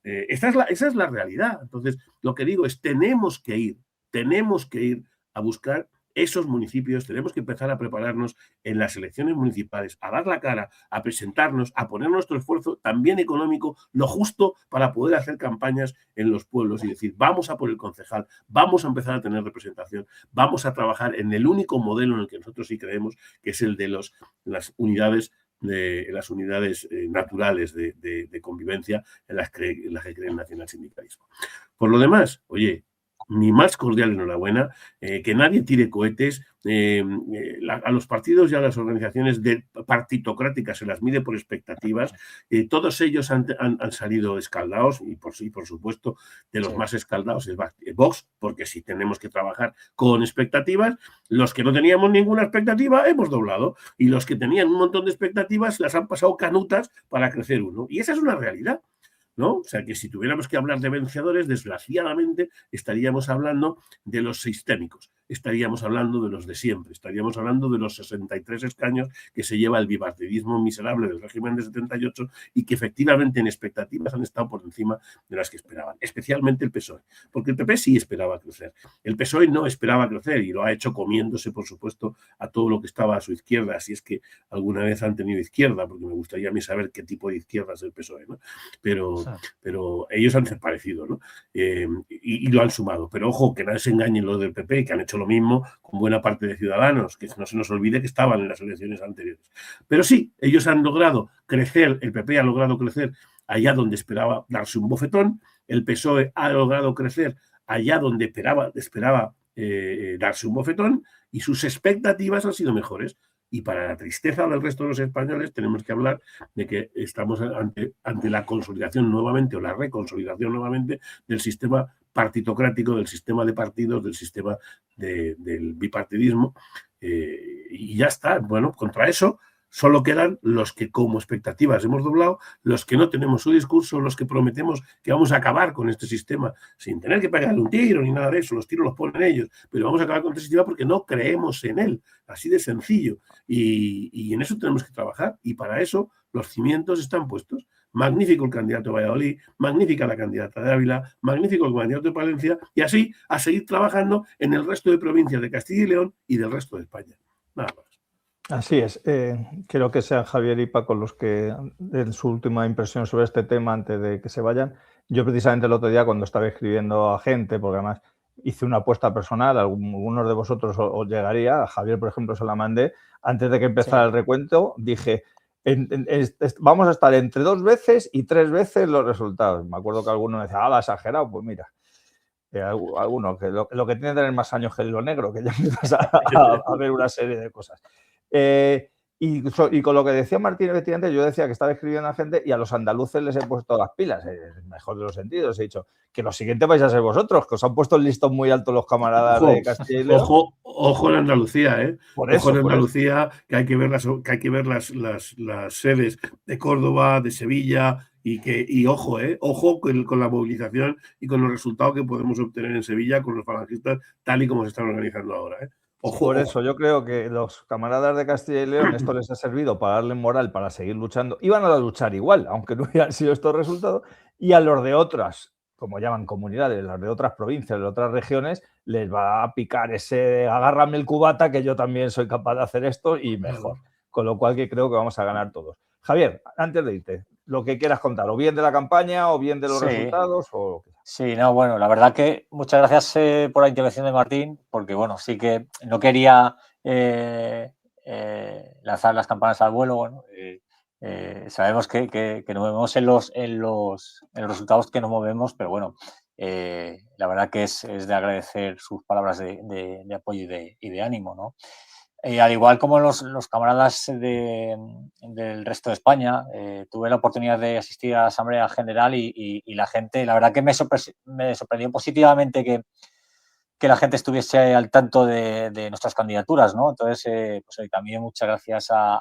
Esa es la realidad. Entonces, lo que digo es, tenemos que ir a buscar esos municipios, tenemos que empezar a prepararnos en las elecciones municipales, a dar la cara, a presentarnos, a poner nuestro esfuerzo también económico, lo justo para poder hacer campañas en los pueblos y decir, vamos a por el concejal, vamos a empezar a tener representación, vamos a trabajar en el único modelo en el que nosotros sí creemos, que es el de las unidades naturales de convivencia en las que cree el nacionalsindicalismo. Por lo demás, oye, mi más cordial enhorabuena, que nadie tire cohetes, a los partidos y a las organizaciones partitocráticas se las mide por expectativas, todos ellos han salido escaldados y por supuesto de los más escaldados es Vox, porque si tenemos que trabajar con expectativas, los que no teníamos ninguna expectativa hemos doblado y los que tenían un montón de expectativas las han pasado canutas para crecer uno y esa es una realidad. ¿No? O sea, que si tuviéramos que hablar de vencedores, desgraciadamente estaríamos hablando de los sistémicos, estaríamos hablando de los de siempre, estaríamos hablando de los 63 escaños que se lleva el bipartidismo miserable del régimen de 78 y que efectivamente en expectativas han estado por encima de las que esperaban, especialmente el PSOE, porque el PP sí esperaba crecer, el PSOE no esperaba crecer y lo ha hecho comiéndose, por supuesto, a todo lo que estaba a su izquierda, si es que alguna vez han tenido izquierda, porque me gustaría a mí saber qué tipo de izquierda es el PSOE, ¿no? Pero ellos han desaparecido, ¿no? Y lo han sumado. Pero ojo, que nadie se engañe en lo del PP, que han hecho lo mismo con buena parte de Ciudadanos, que no se nos olvide que estaban en las elecciones anteriores. Pero sí, ellos han logrado crecer, el PP ha logrado crecer allá donde esperaba darse un bofetón, el PSOE ha logrado crecer allá donde esperaba darse un bofetón y sus expectativas han sido mejores. Y para la tristeza del resto de los españoles tenemos que hablar de que estamos ante la consolidación nuevamente o la reconsolidación nuevamente del sistema partitocrático, del sistema de partidos, del sistema del bipartidismo. Y ya está. Bueno, contra eso solo quedan los que como expectativas hemos doblado, los que no tenemos su discurso, los que prometemos que vamos a acabar con este sistema sin tener que pegarle un tiro ni nada de eso, los tiros los ponen ellos, pero vamos a acabar con este sistema porque no creemos en él, así de sencillo. Y en eso tenemos que trabajar y para eso los cimientos están puestos. Magnífico el candidato de Valladolid, magnífica la candidata de Ávila, magnífico el candidato de Palencia y así a seguir trabajando en el resto de provincias de Castilla y León y del resto de España. Nada más. Así es. Quiero que sean Javier y Paco los que den su última impresión sobre este tema antes de que se vayan. Yo precisamente el otro día cuando estaba escribiendo a gente, porque además hice una apuesta personal, algunos de vosotros os llegaría, a Javier, por ejemplo, se la mandé, antes de que empezara el recuento, dije, vamos a estar entre 2 veces y 3 veces los resultados. Me acuerdo que alguno me decía, ah, exagerado, pues mira. Alguno, que lo que tiene que tener más años que el hilo negro, que ya empiezas a ver una serie de cosas. Y con lo que decía Martín, efectivamente, yo decía que estaba escribiendo a gente y a los andaluces les he puesto las pilas, el mejor de los sentidos. He dicho que lo siguiente vais a ser vosotros, que os han puesto el listón muy alto los camaradas de Castilla y León. Ojo en Andalucía, ¿eh? Ojo en Andalucía, que hay que ver las sedes de Córdoba, de Sevilla. Y ojo con la movilización y con los resultados que podemos obtener en Sevilla con los falangistas, tal y como se están organizando ahora. Ojo. Por eso yo creo que los camaradas de Castilla y León, esto les ha servido para darle moral, para seguir luchando. Iban a luchar igual, aunque no hubieran sido estos resultados. Y a los de otras, como llaman comunidades, las de otras provincias, de otras regiones, les va a picar ese agárrame el cubata, que yo también soy capaz de hacer esto y mejor. Con lo cual que creo que vamos a ganar todos. Javier, antes de irte, lo que quieras contar, o bien de la campaña, o bien de los resultados, o lo que sea. Sí, no, bueno, la verdad que muchas gracias por la intervención de Martín, porque bueno, sí que no quería lanzar las campanas al vuelo. Bueno, sabemos que nos movemos en los resultados que nos movemos, pero bueno, la verdad que es de agradecer sus palabras de apoyo y de ánimo, ¿no? Al igual como los camaradas del resto de España, tuve la oportunidad de asistir a la Asamblea General y la gente, la verdad que me sorprendió positivamente que la gente estuviese al tanto de nuestras candidaturas, ¿no? Entonces, pues también muchas gracias a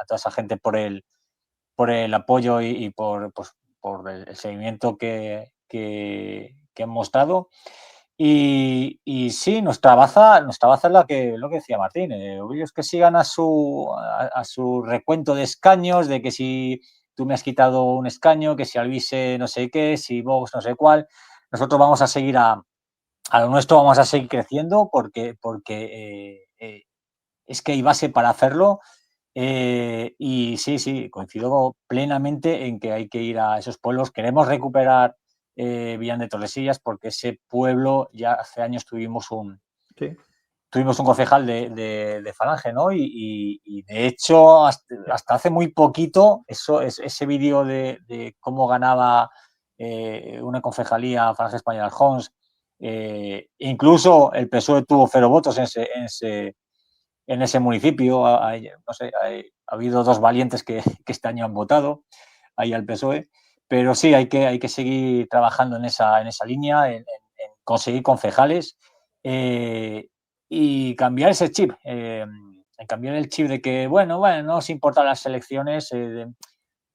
toda esa gente por el apoyo y por el seguimiento que han mostrado. Y sí, nuestra baza es lo que decía Martín. Obvio es que sigan a su recuento de escaños, de que si tú me has quitado un escaño, que si Alvise no sé qué, si Vox no sé cuál. Nosotros vamos a seguir a lo nuestro, vamos a seguir creciendo porque es que hay base para hacerlo. Y sí, coincido plenamente en que hay que ir a esos pueblos. Queremos recuperar Villán de Tordesillas porque ese pueblo ya hace años tuvimos un concejal de Falange, ¿no? Y de hecho hasta hace muy poquito ese vídeo de cómo ganaba una concejalía Falange Española Alhons, incluso el PSOE tuvo 0 votos en ese municipio. No sé, ha habido 2 valientes que este año han votado ahí al PSOE. Pero sí, hay que seguir trabajando en esa línea, en conseguir concejales y cambiar ese chip. Cambiar el chip de que, bueno, no nos importan las elecciones,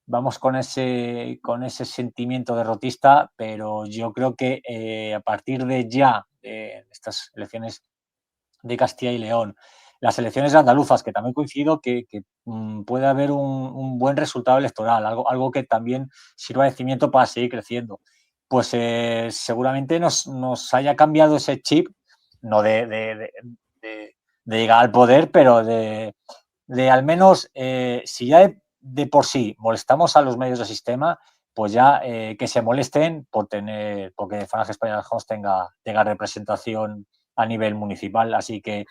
vamos con ese sentimiento derrotista, pero yo creo que a partir de ya, de estas elecciones de Castilla y León, las elecciones andaluzas, que también coincido que puede haber un buen resultado electoral, algo que también sirva de cimiento para seguir creciendo. Pues seguramente nos haya cambiado ese chip, no de llegar al poder, pero de al menos, si ya de por sí molestamos a los medios del sistema, pues ya que se molesten porque Falange Española Alhons tenga representación a nivel municipal. Así que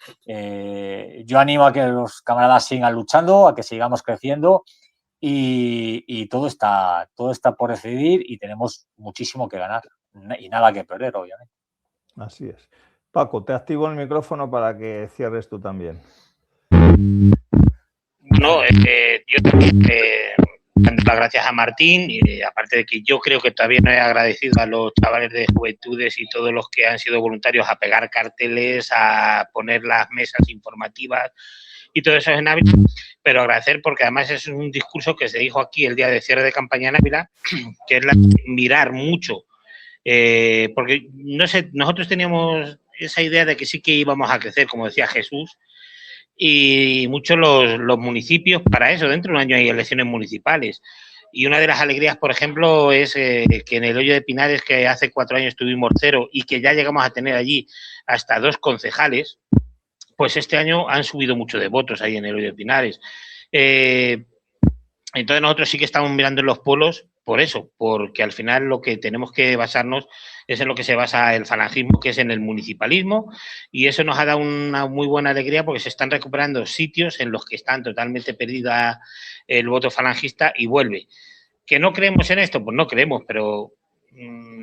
yo animo a que los camaradas sigan luchando, a que sigamos creciendo y todo está por decidir y tenemos muchísimo que ganar y nada que perder, obviamente. Así es. Paco, te activo el micrófono para que cierres tú también. No, yo también dando las gracias a Martín, y aparte de que yo creo que todavía no he agradecido a los chavales de Juventudes y todos los que han sido voluntarios a pegar carteles, a poner las mesas informativas y todo eso en Ávila, pero agradecer porque además es un discurso que se dijo aquí el día de cierre de campaña en Ávila, que es mirar mucho, porque no sé, nosotros teníamos esa idea de que sí que íbamos a crecer, como decía Jesús, y muchos los municipios para eso. Dentro de un año hay elecciones municipales. Y una de las alegrías, por ejemplo, es que en el Hoyo de Pinares, que hace 4 años tuvimos 0 y que ya llegamos a tener allí hasta 2 concejales, pues este año han subido mucho de votos ahí en el Hoyo de Pinares. Entonces nosotros sí que estamos mirando en los pueblos por eso, porque al final lo que tenemos que basarnos es en lo que se basa el falangismo, que es en el municipalismo, y eso nos ha dado una muy buena alegría porque se están recuperando sitios en los que están totalmente perdida el voto falangista y vuelve. ¿Que no creemos en esto? Pues no creemos, pero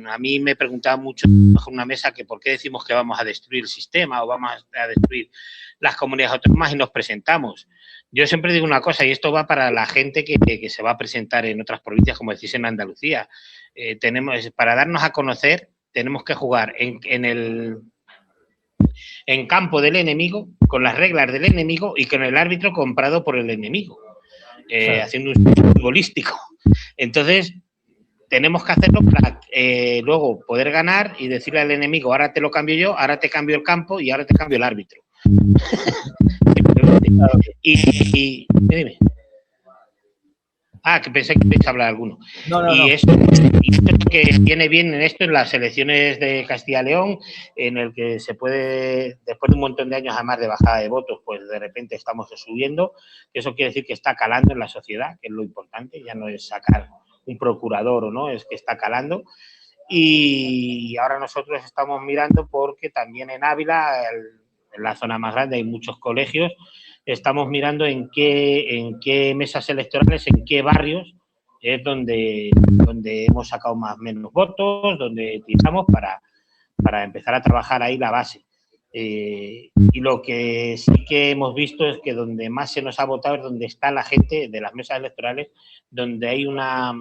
a mí me preguntaba mucho bajo una mesa que por qué decimos que vamos a destruir el sistema o vamos a destruir las comunidades autónomas y nos presentamos. Yo siempre digo una cosa, y esto va para la gente que se va a presentar en otras provincias, como decís en Andalucía. Para darnos a conocer, tenemos que jugar en campo del enemigo, con las reglas del enemigo y con el árbitro comprado por el enemigo, haciendo un futbolístico. Entonces, tenemos que hacerlo para luego poder ganar y decirle al enemigo, ahora te lo cambio yo, ahora te cambio el campo y ahora te cambio el árbitro. y dime. Que pensé que queréis hablar alguno. Esto que viene bien en esto, en las elecciones de Castilla y León, en el que se puede, después de un montón de años además de bajada de votos, pues de repente estamos subiendo. Eso quiere decir que está calando en la sociedad, que es lo importante, ya no es sacar un procurador o no, es que está calando. Y ahora nosotros estamos mirando porque también en Ávila, en la zona más grande, hay muchos colegios. Estamos mirando en qué mesas electorales, en qué barrios es donde hemos sacado más o menos votos, donde tiramos para empezar a trabajar ahí la base. Y lo que sí que hemos visto es que donde más se nos ha votado es donde está la gente de las mesas electorales, donde hay una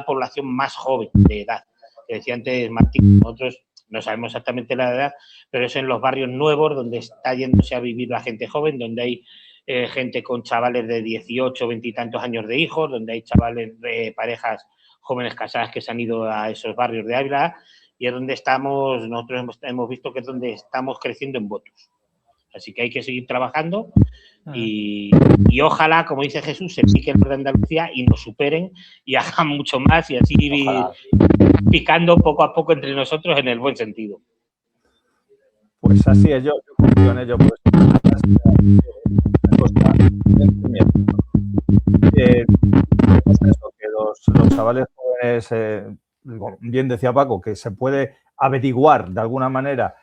población más joven de edad. Que decía antes Martín, nosotros no sabemos exactamente la edad, pero es en los barrios nuevos donde está yéndose a vivir la gente joven, donde hay gente con chavales de 18, 20 y tantos años de hijos, donde hay chavales de parejas jóvenes casadas que se han ido a esos barrios de Ávila, y es donde nosotros hemos visto que es donde estamos creciendo en votos. Así que hay que seguir trabajando y ojalá, como dice Jesús, se piquen los de Andalucía y nos superen y hagan mucho más y así ir picando poco a poco entre nosotros en el buen sentido. Pues así es, yo confío en ello. Pues, que los chavales jóvenes, bien decía Paco, que se puede averiguar de alguna manera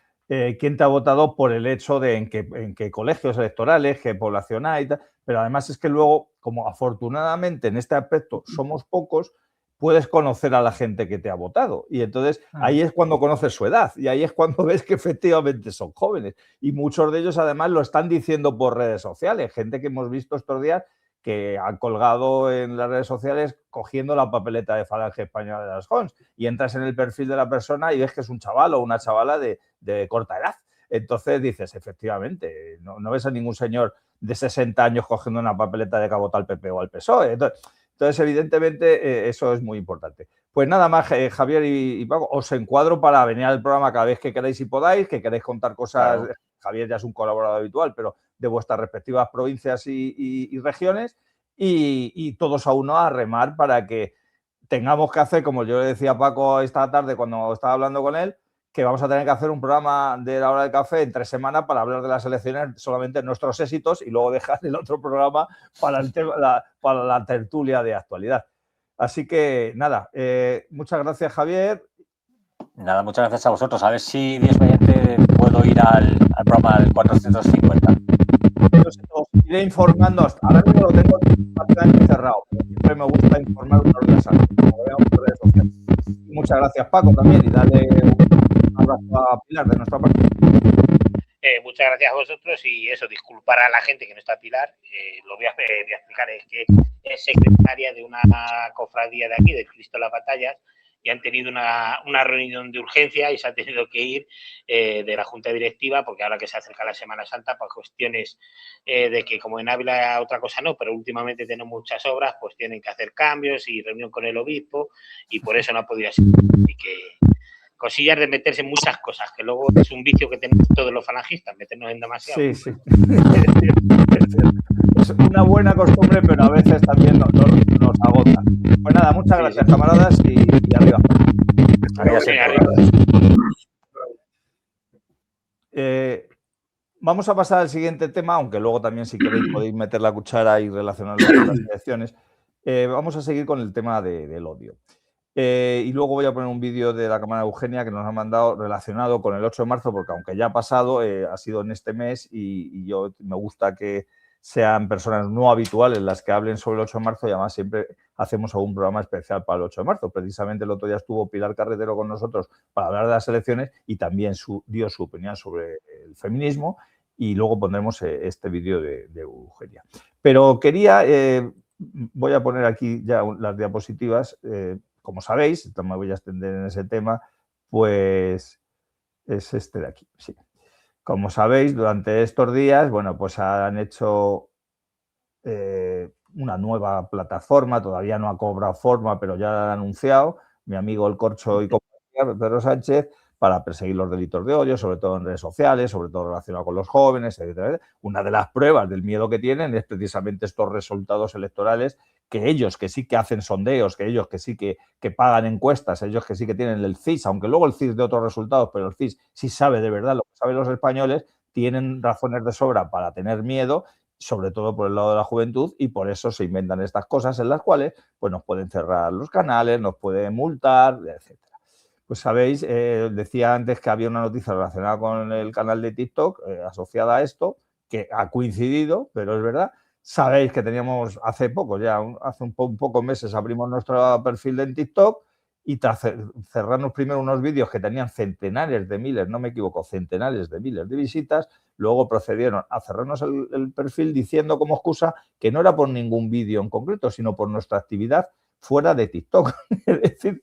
quién te ha votado por el hecho de en qué colegios electorales, qué población hay, pero además es que luego, como afortunadamente en este aspecto somos pocos, puedes conocer a la gente que te ha votado. Y entonces ahí es cuando conoces su edad y ahí es cuando ves que efectivamente son jóvenes. Y muchos de ellos además lo están diciendo por redes sociales. Gente que hemos visto estos días que han colgado en las redes sociales cogiendo la papeleta de Falange Española de las Jons. Y entras en el perfil de la persona y ves que es un chaval o una chavala de corta edad. Entonces dices, efectivamente, no ves a ningún señor de 60 años cogiendo una papeleta de que ha votado al PP o al PSOE. Entonces, evidentemente, eso es muy importante. Pues nada más, Javier y Paco, os encuadro para venir al programa cada vez que queráis y podáis, que queréis contar cosas. Claro. Javier ya es un colaborador habitual, pero de vuestras respectivas provincias y regiones, y todos a uno a remar para que tengamos que hacer, como yo le decía a Paco esta tarde cuando estaba hablando con él, que vamos a tener que hacer un programa de la hora del café en 3 semanas para hablar de las elecciones, solamente nuestros éxitos, y luego dejar el otro programa para la tertulia de actualidad. Así que, nada, muchas gracias, Javier. Nada, muchas gracias a vosotros. A ver si, Dios mediante, puedo ir al programa del 450. Os iré informando. Ahora mismo lo tengo prácticamente cerrado, pero siempre me gusta informar unos días antes, como veamos por redes sociales. Muchas gracias, Paco, también, y darle un abrazo a Pilar de nuestra parte. Muchas gracias a vosotros y eso, disculpar a la gente que no está Pilar, lo voy a explicar, es que es secretaria de una cofradía de aquí, del Cristo de las Batallas, y han tenido una reunión de urgencia y se ha tenido que ir de la Junta Directiva, porque ahora que se acerca la Semana Santa, por cuestiones de que como en Ávila otra cosa no, pero últimamente tenemos muchas obras, pues tienen que hacer cambios y reunión con el obispo, y por eso no ha podido ser. Así que cosillas de meterse en muchas cosas, que luego es un vicio que tenemos todos los falangistas, meternos en demasiado. Sí, sí. Es una buena costumbre, pero a veces también nos agota. Pues nada, muchas gracias, camaradas, y arriba. Vamos a pasar al siguiente tema, aunque luego también, si queréis, podéis meter la cuchara y relacionarlo con las elecciones. Vamos a seguir con el tema del odio. Y luego voy a poner un vídeo de la cámara de Eugenia que nos ha mandado relacionado con el 8 de marzo, porque aunque ya ha pasado, ha sido en este mes y yo me gusta que sean personas no habituales las que hablen sobre el 8 de marzo y además siempre hacemos algún programa especial para el 8 de marzo. Precisamente el otro día estuvo Pilar Carretero con nosotros para hablar de las elecciones y también dio su opinión sobre el feminismo y luego pondremos este vídeo de Eugenia. Pero quería, voy a poner aquí ya las diapositivas, como sabéis, no me voy a extender en ese tema, pues es este de aquí, sí. Como sabéis, durante estos días, bueno, pues han hecho una nueva plataforma, todavía no ha cobrado forma, pero ya la han anunciado, mi amigo El Corcho y compañía, Pedro Sánchez, para perseguir los delitos de odio, sobre todo en redes sociales, sobre todo relacionado con los jóvenes, etc. Una de las pruebas del miedo que tienen es precisamente estos resultados electorales, que ellos que sí que hacen sondeos, que ellos que sí que pagan encuestas, ellos que sí que tienen el CIS, aunque luego el CIS de otros resultados, pero el CIS sí sabe de verdad lo que saben los españoles, tienen razones de sobra para tener miedo, sobre todo por el lado de la juventud, y por eso se inventan estas cosas en las cuales pues, nos pueden cerrar los canales, nos pueden multar, etc. Pues sabéis, decía antes que había una noticia relacionada con el canal de TikTok asociada a esto, que ha coincidido, pero es verdad. Sabéis que teníamos hace poco, ya hace un pocos meses abrimos nuestro perfil en TikTok y tras cerrarnos primero unos vídeos que tenían centenares de miles, no me equivoco, centenares de miles de visitas, luego procedieron a cerrarnos el perfil diciendo como excusa que no era por ningún vídeo en concreto, sino por nuestra actividad fuera de TikTok. Es decir,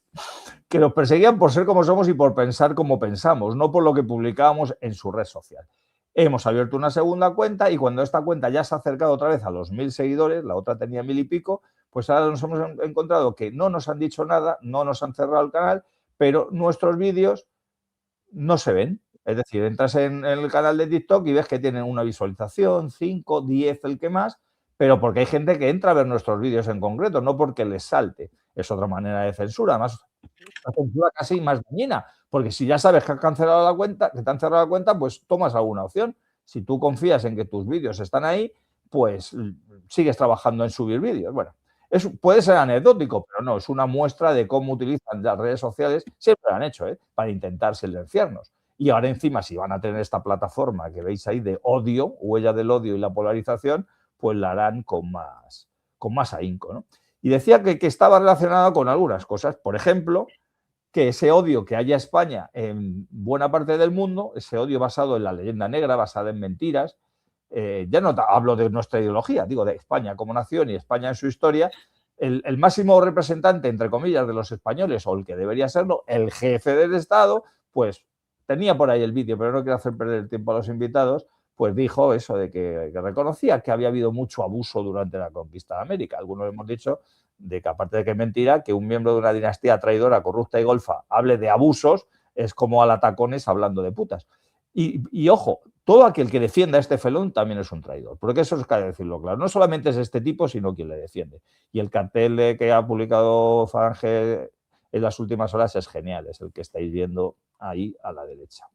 que nos perseguían por ser como somos y por pensar como pensamos, no por lo que publicábamos en su red social. Hemos abierto una segunda cuenta y cuando esta cuenta ya se ha acercado otra vez a los 1000 seguidores, la otra tenía 1000 y pico, pues ahora nos hemos encontrado que no nos han dicho nada, no nos han cerrado el canal, pero nuestros vídeos no se ven. Es decir, entras en el canal de TikTok y ves que tienen una visualización, 5, 10, el que más, pero porque hay gente que entra a ver nuestros vídeos en concreto, no porque les salte. Es otra manera de censura, además una censura casi más dañina, porque si ya sabes que han cancelado la cuenta, que te han cerrado la cuenta, pues tomas alguna opción. Si tú confías en que tus vídeos están ahí, pues sigues trabajando en subir vídeos. Bueno, puede ser anecdótico, pero no, es una muestra de cómo utilizan las redes sociales, siempre lo han hecho, para intentar silenciarnos. Y ahora encima, si van a tener esta plataforma que veis ahí de odio, huella del odio y la polarización, pues la harán con más ahínco, ¿no? Y decía que estaba relacionado con algunas cosas. Por ejemplo, que ese odio que haya España en buena parte del mundo, ese odio basado en la leyenda negra, basado en mentiras, ya no hablo de nuestra ideología, digo de España como nación y España en su historia, el máximo representante, entre comillas, de los españoles, o el que debería serlo, el jefe del Estado, pues tenía por ahí el vídeo, pero no quiero hacer perder el tiempo a los invitados, pues dijo eso de que reconocía que había habido mucho abuso durante la conquista de América. Algunos hemos dicho de que, aparte de que es mentira, que un miembro de una dinastía traidora, corrupta y golfa hable de abusos es como Alatacones hablando de putas. Y ojo, todo aquel que defienda a este felón también es un traidor, porque eso es que hay que decirlo claro. No solamente es este tipo, sino quien le defiende. Y el cartel que ha publicado Falange en las últimas horas es genial, es el que estáis viendo ahí a la derecha.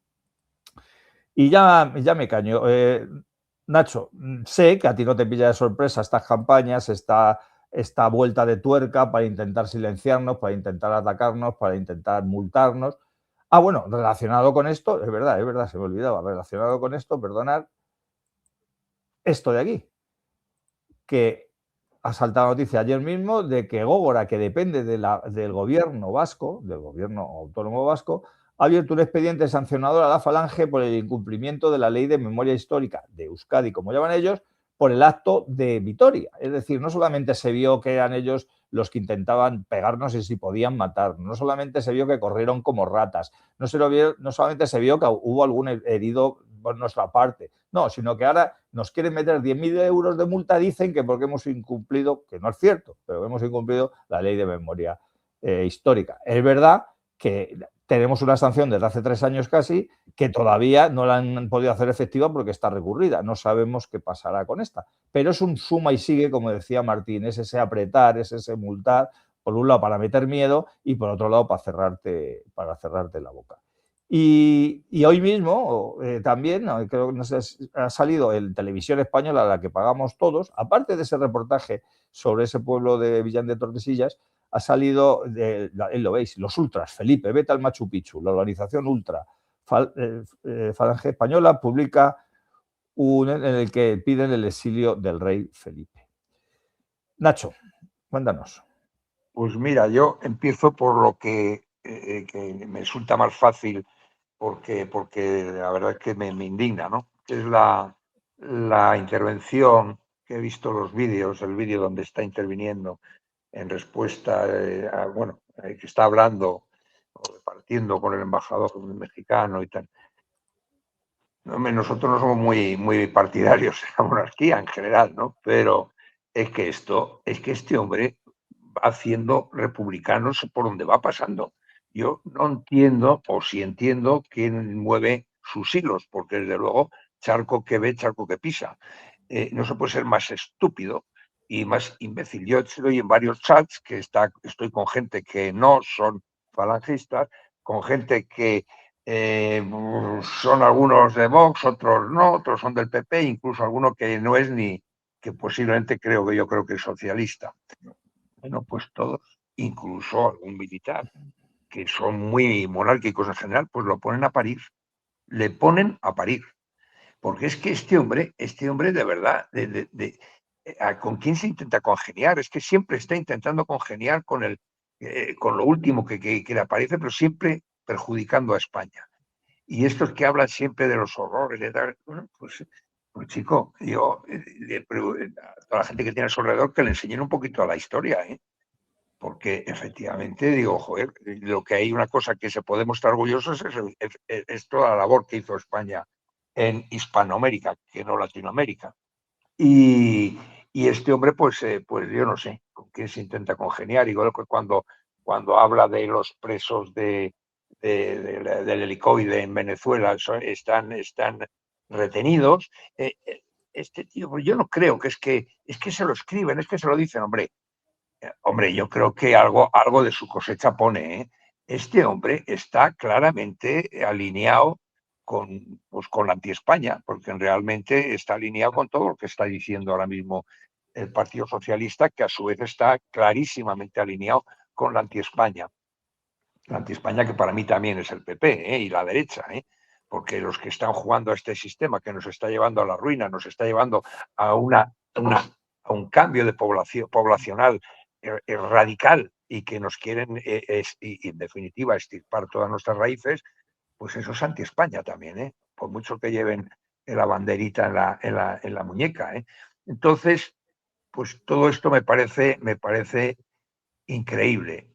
Y ya me caño. Nacho, sé que a ti no te pilla de sorpresa estas campañas, esta vuelta de tuerca para intentar silenciarnos, para intentar atacarnos, para intentar multarnos. Ah, bueno, relacionado con esto, es verdad, se me olvidaba, relacionado con esto, perdonad, esto de aquí, que ha saltado noticia ayer mismo de que Gógora, que depende del gobierno vasco, del gobierno autónomo vasco, ha abierto un expediente sancionador a la Falange por el incumplimiento de la Ley de Memoria Histórica de Euskadi, como llaman ellos, por el acto de Vitoria. Es decir, no solamente se vio que eran ellos los que intentaban pegarnos y si podían matar, no solamente se vio que corrieron como ratas, no solamente se vio que hubo algún herido por nuestra parte, no, sino que ahora nos quieren meter 10.000 euros de multa, dicen que porque hemos incumplido, que no es cierto, pero hemos incumplido la Ley de Memoria Histórica. Es verdad que tenemos una sanción desde hace 3 años casi que todavía no la han podido hacer efectiva porque está recurrida. No sabemos qué pasará con esta. Pero es un suma y sigue, como decía Martín, es ese apretar, es ese multar, por un lado para meter miedo y por otro lado para cerrarte la boca. Y hoy mismo también, creo que ha salido en Televisión Española, a la que pagamos todos, aparte de ese reportaje sobre ese pueblo de Villán de Tordesillas, ha salido, lo veis, los ultras, Felipe, vete al Machu Picchu, la organización ultra, Falange Española, publica en el que piden el exilio del rey Felipe. Nacho, cuéntanos. Pues mira, yo empiezo por lo que me resulta más fácil, porque la verdad es que me indigna, ¿no? Es la intervención que he visto los vídeos, el vídeo donde está interviniendo en respuesta que está hablando o departiendo con el embajador mexicano y tal. Nosotros no somos muy partidarios de la monarquía en general, ¿no? Pero es que este hombre va haciendo republicanos por donde va pasando. Yo no entiendo, o sí entiendo, quién mueve sus hilos, porque desde luego, charco que ve, charco que pisa. No se puede ser más estúpido y más imbécil. Yo estoy en varios chats que estoy con gente que no son falangistas, con gente que son algunos de Vox, otros no, otros son del PP, incluso alguno que no es que posiblemente yo creo que es socialista. Bueno, pues todos, incluso algún militar, que son muy monárquicos en general, pues lo ponen a parir. Le ponen a parir. Porque es que este hombre de verdad, ¿con quién se intenta congeniar? Es que siempre está intentando congeniar con lo último que le aparece, pero siempre perjudicando a España. Y estos que hablan siempre de los horrores, bueno, pues chico, yo a toda la gente que tiene a su alrededor que le enseñen un poquito a la historia, ¿eh? Porque efectivamente digo, joder, lo que hay una cosa que se puede mostrar orgullosos es toda la labor que hizo España en Hispanoamérica, que no Latinoamérica. Y este hombre, pues yo no sé con quién se intenta congeniar. Igual que cuando habla de los presos del helicoide en Venezuela, están retenidos. Este tío, pues yo no creo que es que se lo escriben, es que se lo dicen, hombre, yo creo que algo de su cosecha pone, ¿eh? Este hombre está claramente alineado con la anti-España, porque realmente está alineado con todo lo que está diciendo ahora mismo el Partido Socialista, que a su vez está clarísimamente alineado con la anti-España. La anti-España que para mí también es el PP, y la derecha, porque los que están jugando a este sistema que nos está llevando a la ruina, nos está llevando a un cambio de poblacional radical y que nos quieren, y en definitiva, extirpar todas nuestras raíces, pues eso es anti-España también, por mucho que lleven la banderita en la muñeca. Entonces, pues todo esto me parece increíble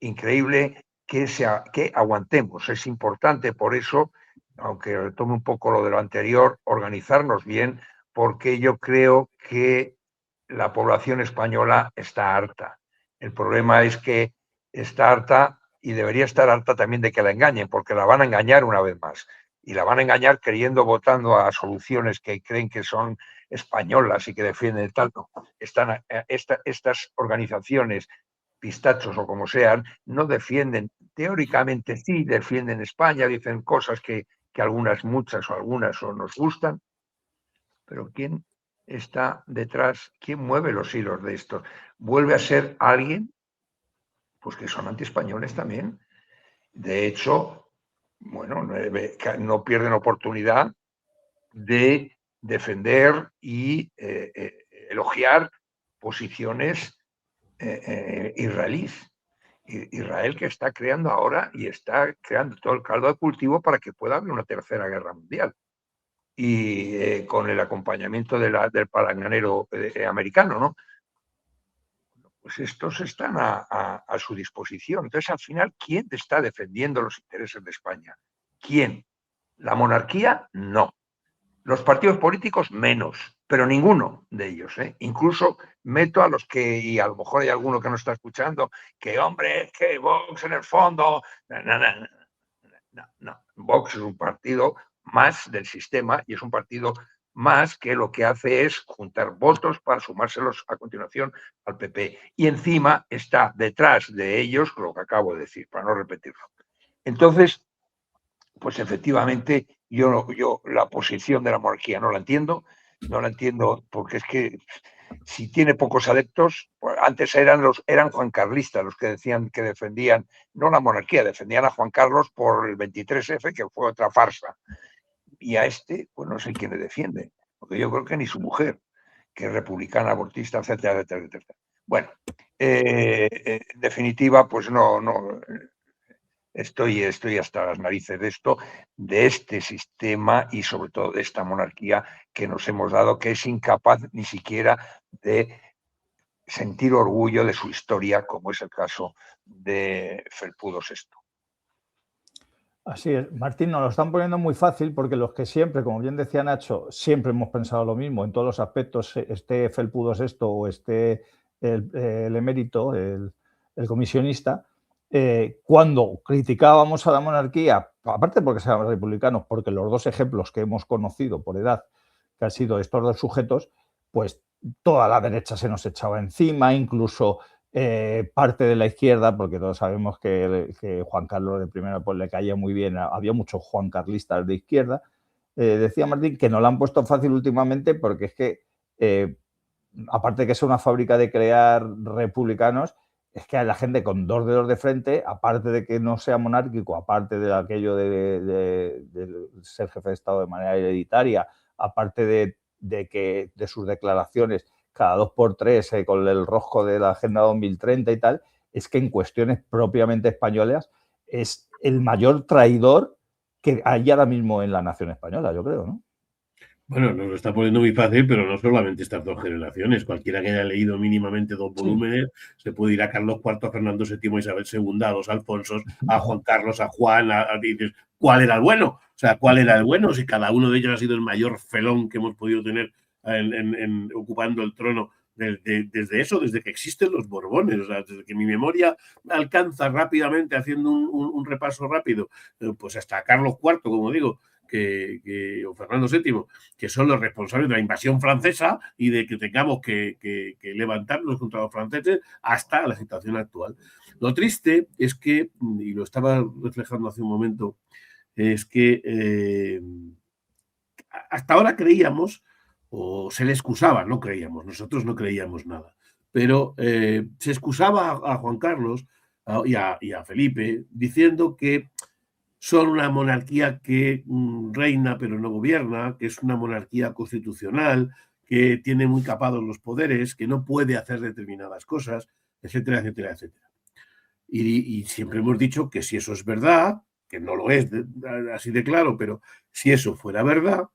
que aguantemos. Es importante, por eso, aunque retome un poco lo de lo anterior, organizarnos bien, porque yo creo que la población española está harta. El problema es que está harta y debería estar harta también de que la engañen, porque la van a engañar una vez más. Y la van a engañar votando a soluciones que creen que son españolas y que defienden tal. No. Estas organizaciones, pistachos o como sean, no defienden, teóricamente sí defienden España, dicen cosas que muchas o algunas nos gustan, pero ¿quién está detrás? ¿Quién mueve los hilos de esto? ¿Vuelve a ser alguien? Pues que son antiespañoles también. De hecho, bueno, no pierden oportunidad de defender y elogiar posiciones israelíes. Israel, que está creando ahora y está creando todo el caldo de cultivo para que pueda haber una tercera guerra mundial. Y con el acompañamiento del palanganero americano, ¿no? Pues estos están a su disposición. Entonces, al final, ¿quién está defendiendo los intereses de España? ¿Quién? ¿La monarquía? No. Los partidos políticos, menos, pero ninguno de ellos. Incluso meto a los que, y a lo mejor hay alguno que no está escuchando, que hombre, es que Vox en el fondo... No. Vox es un partido más del sistema y es un partido más que lo que hace es juntar votos para sumárselos a continuación al PP. Y encima está detrás de ellos lo que acabo de decir, para no repetirlo. Entonces, pues efectivamente, yo la posición de la monarquía no la entiendo porque es que si tiene pocos adeptos, pues antes eran juancarlistas los que decían que defendían, no la monarquía, defendían a Juan Carlos por el 23F, que fue otra farsa. Y a pues no sé quién le defiende, porque yo creo que ni su mujer, que es republicana, abortista, etcétera, etcétera, etcétera. Bueno, en definitiva, pues no estoy hasta las narices de este sistema y sobre todo de esta monarquía que nos hemos dado, que es incapaz ni siquiera de sentir orgullo de su historia, como es el caso de Felpudo VI. Así es. Martín, nos lo están poniendo muy fácil porque los que siempre, como bien decía Nacho, siempre hemos pensado lo mismo en todos los aspectos, esté Felpudo VI o esté el emérito, el comisionista, cuando criticábamos a la monarquía, aparte porque sean republicanos, porque los dos ejemplos que hemos conocido por edad, que han sido estos dos sujetos, pues toda la derecha se nos echaba encima, incluso parte de la izquierda, porque todos sabemos que Juan Carlos de I pues, le caía muy bien, había muchos juancarlistas de izquierda. Decía Martín que no la han puesto fácil últimamente porque es que, aparte de que es una fábrica de crear republicanos, es que hay la gente con dos dedos de frente, aparte de que no sea monárquico, aparte de aquello de ser jefe de Estado de manera hereditaria, aparte de sus declaraciones cada 2x3 con el rosco de la Agenda 2030 y tal, es que en cuestiones propiamente españolas es el mayor traidor que hay ahora mismo en la nación española, yo creo, ¿no? Bueno, nos lo está poniendo muy fácil, pero no solamente estas dos generaciones. Cualquiera que haya leído mínimamente 2 volúmenes se puede ir a Carlos IV, a Fernando VII, a Isabel II, a los Alfonsos, a Juan Carlos, a Juan, dices, ¿cuál era el bueno? O sea, ¿cuál era el bueno? Si cada uno de ellos ha sido el mayor felón que hemos podido tener ocupando el trono desde eso, desde que existen los Borbones, o sea, desde que mi memoria alcanza rápidamente, haciendo un repaso rápido, pues hasta Carlos IV, como digo, o Fernando VII, que son los responsables de la invasión francesa y de que tengamos que levantarnos contra los franceses hasta la situación actual. Lo triste es que, y lo estaba reflejando hace un momento, es que hasta ahora creíamos, o se le excusaba, no creíamos, nosotros no creíamos nada, pero se excusaba a Juan Carlos y a Felipe diciendo que son una monarquía que reina pero no gobierna, que es una monarquía constitucional, que tiene muy capados los poderes, que no puede hacer determinadas cosas, etcétera, etcétera, etcétera. Y siempre hemos dicho que si eso es verdad, que no lo es así de claro, pero si eso fuera verdad,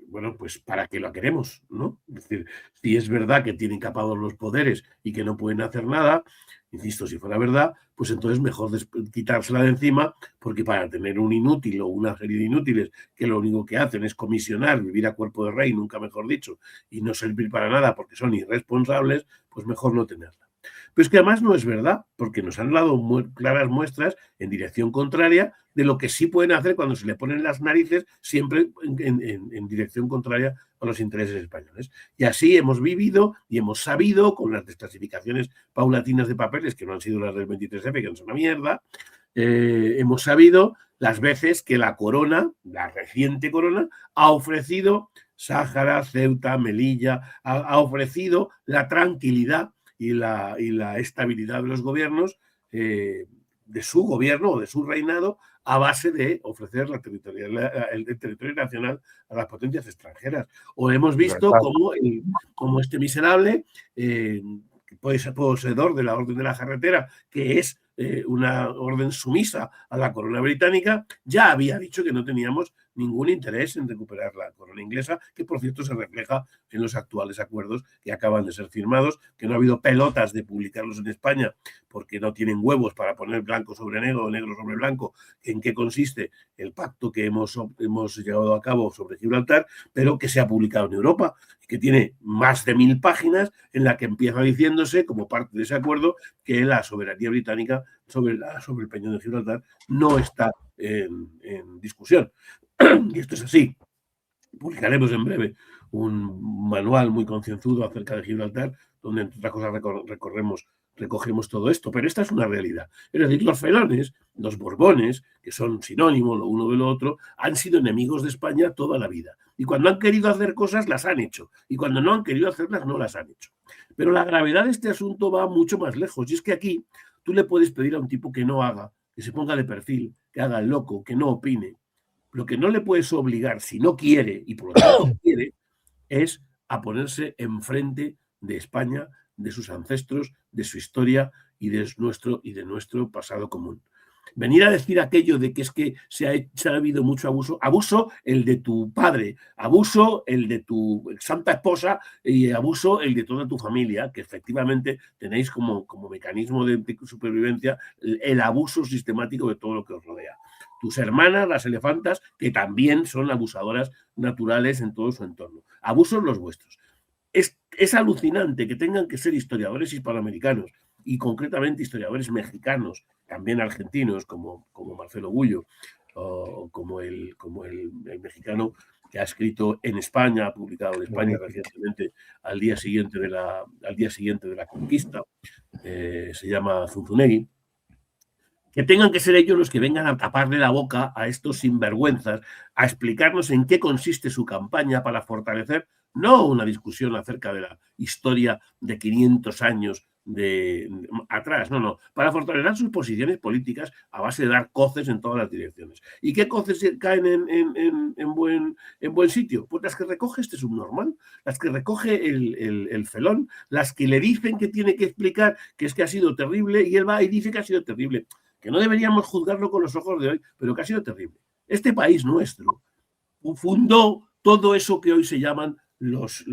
bueno, pues ¿para qué lo queremos? ¿No? Es decir, si es verdad que tienen capados los poderes y que no pueden hacer nada, insisto, si fuera verdad, pues entonces mejor quitársela de encima, porque para tener un inútil o una serie de inútiles que lo único que hacen es comisionar, vivir a cuerpo de rey, nunca mejor dicho, y no servir para nada porque son irresponsables, pues mejor no tenerla. Pero es que además no es verdad, porque nos han dado claras muestras en dirección contraria de lo que sí pueden hacer cuando se le ponen las narices, siempre en dirección contraria a los intereses españoles. Y así hemos vivido y hemos sabido, con las desclasificaciones paulatinas de papeles, que no han sido las del 23F, que no son una mierda, hemos sabido las veces que la corona, la reciente corona, ha ofrecido Sáhara, Ceuta, Melilla, ha ofrecido la tranquilidad y la estabilidad de los gobiernos, de su gobierno o de su reinado, a base de ofrecer el territorio nacional a las potencias extranjeras. O hemos visto cómo este miserable, poseedor de la Orden de la Jarretera, que es una orden sumisa a la corona británica, ya había dicho que no teníamos ningún interés en recuperar la corona inglesa, que por cierto se refleja en los actuales acuerdos que acaban de ser firmados, que no ha habido pelotas de publicarlos en España porque no tienen huevos para poner blanco sobre negro o negro sobre blanco en qué consiste el pacto que hemos llevado a cabo sobre Gibraltar, pero que se ha publicado en Europa, que tiene más de 1000 páginas, en la que empieza diciéndose, como parte de ese acuerdo, que la soberanía británica sobre el Peñón de Gibraltar no está en discusión. Y esto es así. Publicaremos en breve un manual muy concienzudo acerca de Gibraltar, donde entre otras cosas recogemos todo esto, pero esta es una realidad. Es decir, los felones los Borbones, que son sinónimos lo uno de lo otro, han sido enemigos de España toda la vida. Y cuando han querido hacer cosas, las han hecho. Y cuando no han querido hacerlas, no las han hecho. Pero la gravedad de este asunto va mucho más lejos. Y es que aquí tú le puedes pedir a un tipo que no haga, que se ponga de perfil, que haga el loco, que no opine. Lo que no le puedes obligar, si no quiere, y por lo tanto quiere, es a ponerse enfrente de España, de sus ancestros, de su historia y de nuestro pasado común. Venir a decir aquello de que es que se ha habido mucho abuso, abuso el de tu padre, abuso el de tu santa esposa y abuso el de toda tu familia, que efectivamente tenéis como mecanismo de supervivencia el abuso sistemático de todo lo que os rodea. Tus hermanas, las elefantas, que también son abusadoras naturales en todo su entorno. Abusos los vuestros. Es alucinante que tengan que ser historiadores hispanoamericanos y concretamente historiadores mexicanos, también argentinos, como Marcelo Gullo, o como el mexicano que ha escrito en España, ha publicado en España recientemente al día siguiente de la conquista, se llama Zunzunegui, que tengan que ser ellos los que vengan a taparle la boca a estos sinvergüenzas, a explicarnos en qué consiste su campaña para fortalecer, no una discusión acerca de la historia de 500 años atrás, no, para fortalecer sus posiciones políticas a base de dar coces en todas las direcciones. ¿Y qué coces caen en buen sitio? Pues las que recoge este subnormal, las que recoge el felón, las que le dicen que tiene que explicar que es que ha sido terrible y él va y dice que ha sido terrible, que no deberíamos juzgarlo con los ojos de hoy, pero que ha sido terrible. Este país nuestro fundó todo eso que hoy se llaman los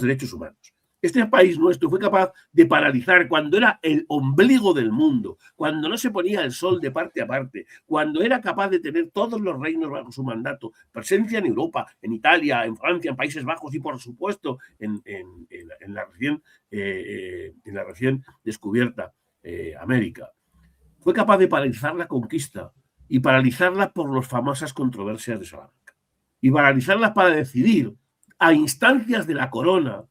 derechos humanos. Este país nuestro fue capaz de paralizar cuando era el ombligo del mundo, cuando no se ponía el sol de parte a parte, cuando era capaz de tener todos los reinos bajo su mandato, presencia en Europa, en Italia, en Francia, en Países Bajos y, por supuesto, en la recién descubierta América. Fue capaz de paralizar la conquista y paralizarla por las famosas controversias de Salamanca. Y paralizarla para decidir, a instancias de la corona,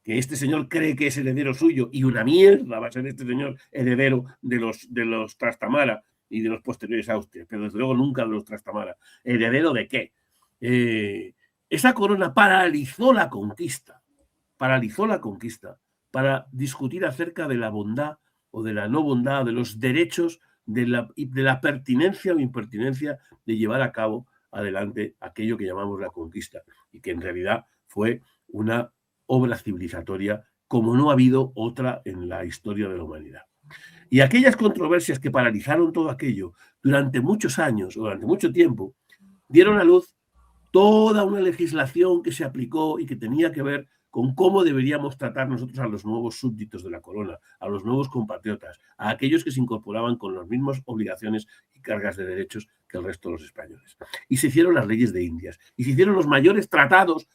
que este señor cree que es heredero suyo, y una mierda va a ser este señor heredero de los Trastamara y de los posteriores Austrias, pero desde luego nunca de los Trastamara. ¿Heredero de qué? Esa corona paralizó la conquista para discutir acerca de la bondad o de la no bondad, de los derechos, de la pertinencia o impertinencia de llevar a cabo adelante aquello que llamamos la conquista, y que en realidad fue una obra civilizatoria como no ha habido otra en la historia de la humanidad. Y aquellas controversias que paralizaron todo aquello durante muchos años, o durante mucho tiempo, dieron a luz toda una legislación que se aplicó y que tenía que ver con cómo deberíamos tratar nosotros a los nuevos súbditos de la corona, a los nuevos compatriotas, a aquellos que se incorporaban con las mismas obligaciones y cargas de derechos que el resto de los españoles. Y se hicieron las leyes de Indias, y se hicieron los mayores tratados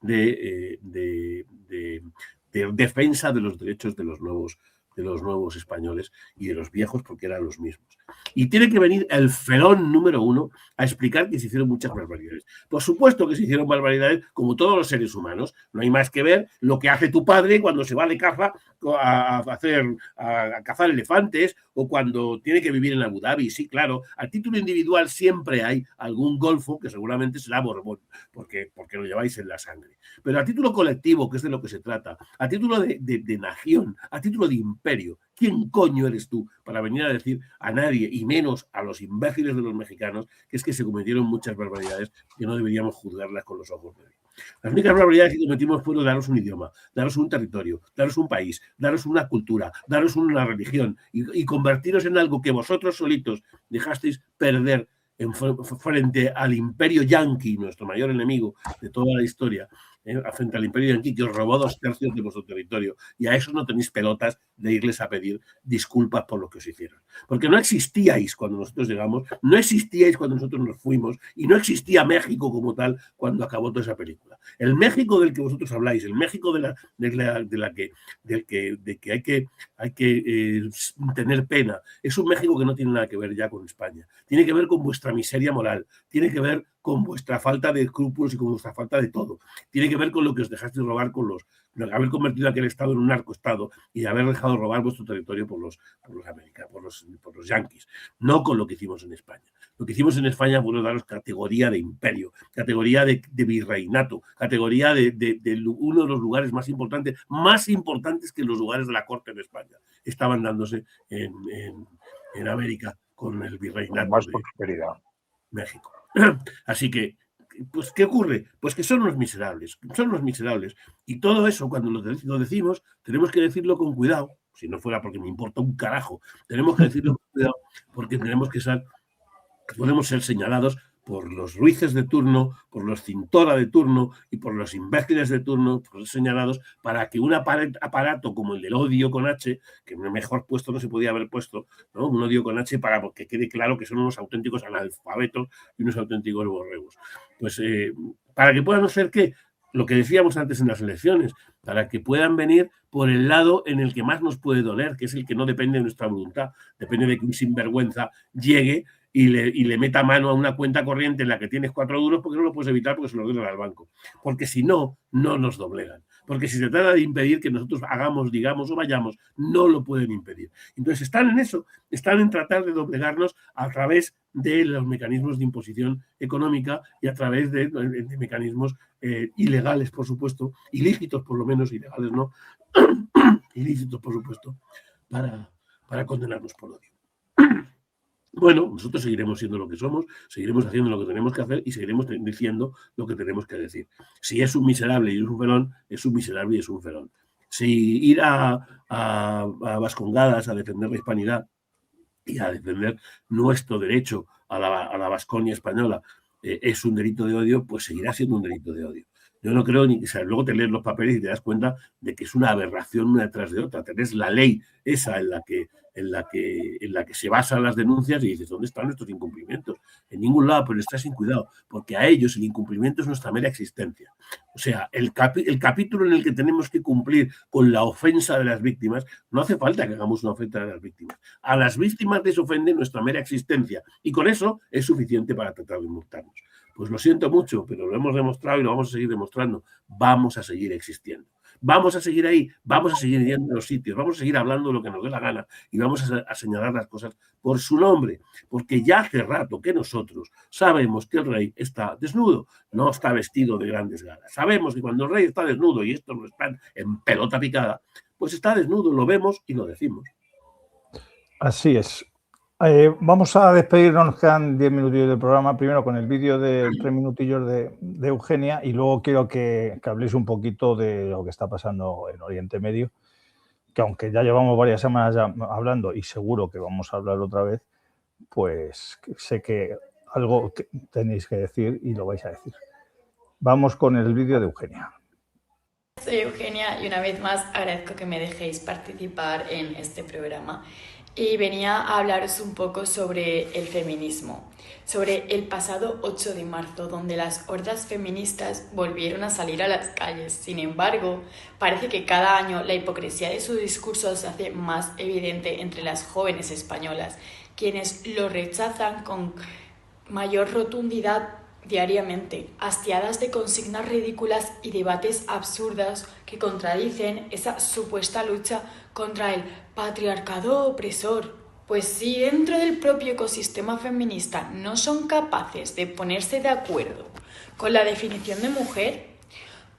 de defensa de los derechos de los nuevos españoles y de los viejos, porque eran los mismos. Y tiene que venir el felón número uno a explicar que se hicieron muchas barbaridades. Por supuesto que se hicieron barbaridades como todos los seres humanos. No hay más que ver lo que hace tu padre cuando se va de caza a cazar elefantes, o cuando tiene que vivir en Abu Dhabi. Sí, claro, a título individual siempre hay algún golfo que seguramente será Borbón, porque lo lleváis en la sangre. Pero a título colectivo, que es de lo que se trata, a título de nación, a título de imperio, ¿quién coño eres tú para venir a decir a nadie, y menos a los imbéciles de los mexicanos, que es que se cometieron muchas barbaridades que no deberíamos juzgarlas con los ojos de hoy? Las únicas barbaridades que cometimos fueron daros un idioma, daros un territorio, daros un país, daros una cultura, daros una religión y convertiros en algo que vosotros solitos dejasteis perder frente al imperio yanqui, nuestro mayor enemigo de toda la historia, frente al imperio yanqui, que os robó 2/3 de vuestro territorio, y a esos no tenéis pelotas de irles a pedir disculpas por lo que os hicieron. Porque no existíais cuando nosotros llegamos, no existíais cuando nosotros nos fuimos, y no existía México como tal cuando acabó toda esa película. El México del que vosotros habláis, el México de que hay que tener pena, es un México que no tiene nada que ver ya con España. Tiene que ver con vuestra miseria moral, tiene que ver con vuestra falta de escrúpulos y con vuestra falta de todo. Tiene que ver con lo que os dejasteis robar haber convertido aquel Estado en un narcoestado y haber dejado robar vuestro territorio por los americanos, por los yanquis, no con lo que hicimos en España. Lo que hicimos en España fue daros categoría de imperio, categoría de virreinato, categoría de uno de los lugares más importantes que los lugares de la corte en España. Estaban dándose en América con el virreinato más de prosperidad. México. Así que, pues, ¿qué ocurre? Pues que son unos miserables, Y todo eso, cuando lo decimos, tenemos que decirlo con cuidado, si no fuera porque me importa un carajo, tenemos que decirlo con cuidado porque podemos ser señalados por los Ruices de turno, por los Cintora de turno y por los imbéciles de turno, por ser señalados para que un aparato como el del odio con H, que en el mejor puesto no se podía haber puesto, ¿no? Un odio con H para que quede claro que son unos auténticos analfabetos y unos auténticos borregos. Pues para que puedan ser ¿qué? Lo que decíamos antes en las elecciones, para que puedan venir por el lado en el que más nos puede doler, que es el que no depende de nuestra voluntad, depende de que un sinvergüenza llegue y le meta mano a una cuenta corriente en la que tienes 4 duros porque no lo puedes evitar porque se lo dieron al banco. Porque si no, no nos doblegan. Porque si se trata de impedir que nosotros hagamos, digamos o vayamos, no lo pueden impedir. Entonces están en eso, están en tratar de doblegarnos a través de los mecanismos de imposición económica y a través de mecanismos ilegales, por supuesto, ilícitos por lo menos, ilegales no, ilícitos por supuesto, para condenarnos por odio. Bueno, nosotros seguiremos siendo lo que somos, seguiremos haciendo lo que tenemos que hacer y seguiremos diciendo lo que tenemos que decir. Si es un miserable y es un felón, es un miserable y es un felón. Si ir a Vascongadas a defender la hispanidad y a defender nuestro derecho a la Vasconia española es un delito de odio, pues seguirá siendo un delito de odio. Yo no creo ni que luego te lees los papeles y te das cuenta de que es una aberración una detrás de otra. Tenés la ley esa en la que se basan las denuncias y dices, ¿dónde están estos incumplimientos? En ningún lado, pero está sin cuidado, porque a ellos el incumplimiento es nuestra mera existencia. O sea, el capítulo en el que tenemos que cumplir con la ofensa de las víctimas, no hace falta que hagamos una ofensa de las víctimas. A las víctimas les ofende nuestra mera existencia y con eso es suficiente para tratar de multarnos. Pues lo siento mucho, pero lo hemos demostrado y lo vamos a seguir demostrando. Vamos a seguir existiendo. Vamos a seguir ahí, vamos a seguir yendo a los sitios, vamos a seguir hablando de lo que nos dé la gana y vamos a señalar las cosas por su nombre, porque ya hace rato que nosotros sabemos que el rey está desnudo, no está vestido de grandes galas. Sabemos que cuando el rey está desnudo y estos no están en pelota picada, pues está desnudo, lo vemos y lo decimos. Así es. Vamos a despedirnos, nos quedan 10 minutillos del programa, primero con el vídeo de 3 minutillos de Eugenia y luego quiero que habléis un poquito de lo que está pasando en Oriente Medio, que aunque ya llevamos varias semanas ya hablando y seguro que vamos a hablar otra vez, pues sé que algo tenéis que decir y lo vais a decir. Vamos con el vídeo de Eugenia. Soy Eugenia y una vez más agradezco que me dejéis participar en este programa. Y venía a hablaros un poco sobre el feminismo, sobre el pasado 8 de marzo, donde las hordas feministas volvieron a salir a las calles. Sin embargo, parece que cada año la hipocresía de su discurso se hace más evidente entre las jóvenes españolas, quienes lo rechazan con mayor rotundidad diariamente, hastiadas de consignas ridículas y debates absurdos que contradicen esa supuesta lucha contra el patriarcado opresor. Pues si dentro del propio ecosistema feminista no son capaces de ponerse de acuerdo con la definición de mujer,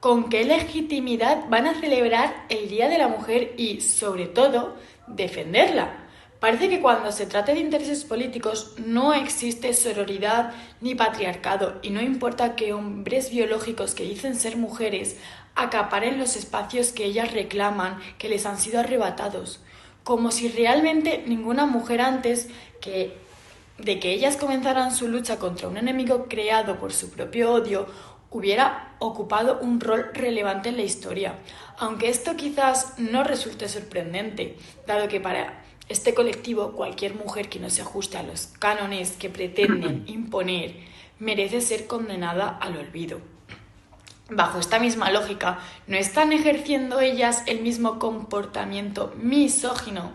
¿con qué legitimidad van a celebrar el Día de la Mujer y, sobre todo, defenderla? Parece que cuando se trata de intereses políticos no existe sororidad ni patriarcado y no importa que hombres biológicos que dicen ser mujeres acaparen los espacios que ellas reclaman que les han sido arrebatados, como si realmente ninguna mujer antes de que ellas comenzaran su lucha contra un enemigo creado por su propio odio hubiera ocupado un rol relevante en la historia, aunque esto quizás no resulte sorprendente, dado que para este colectivo cualquier mujer que no se ajuste a los cánones que pretenden imponer merece ser condenada al olvido. Bajo esta misma lógica, ¿no están ejerciendo ellas el mismo comportamiento misógino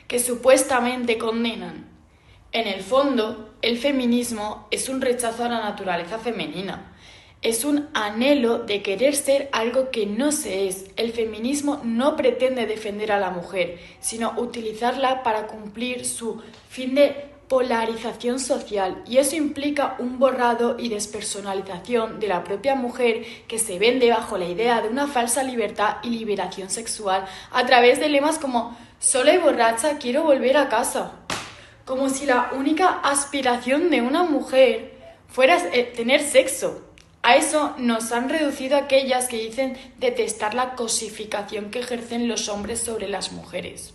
que supuestamente condenan? En el fondo, el feminismo es un rechazo a la naturaleza femenina. Es un anhelo de querer ser algo que no se es. El feminismo no pretende defender a la mujer, sino utilizarla para cumplir su fin de polarización social, y eso implica un borrado y despersonalización de la propia mujer, que se vende bajo la idea de una falsa libertad y liberación sexual a través de lemas como «sola y borracha, quiero volver a casa», como si la única aspiración de una mujer fuera tener sexo. A eso nos han reducido aquellas que dicen detestar la cosificación que ejercen los hombres sobre las mujeres.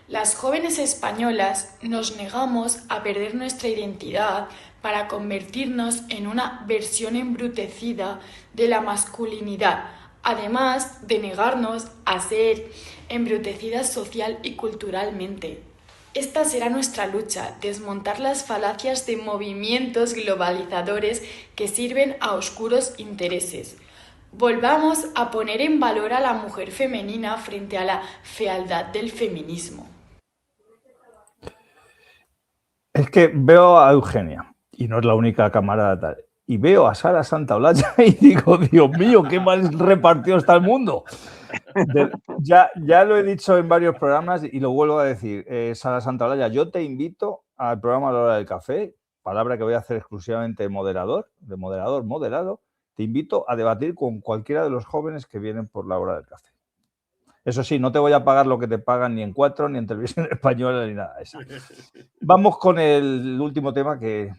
Las jóvenes españolas nos negamos a perder nuestra identidad para convertirnos en una versión embrutecida de la masculinidad, además de negarnos a ser embrutecidas social y culturalmente. Esta será nuestra lucha, desmontar las falacias de movimientos globalizadores que sirven a oscuros intereses. Volvamos a poner en valor a la mujer femenina frente a la fealdad del feminismo. Es que veo a Eugenia, y no es la única camarada tal, y veo a Sara Santaolalla y digo, Dios mío, qué mal repartido está el mundo. Ya lo he dicho en varios programas y lo vuelvo a decir. Sara Santaolalla, yo te invito al programa La Hora del Café, palabra que voy a hacer exclusivamente de moderador, moderado. Te invito a debatir con cualquiera de los jóvenes que vienen por La Hora del Café. Eso sí, no te voy a pagar lo que te pagan ni en Cuatro, ni en Televisión Española, ni nada de eso. Vamos con el último tema, que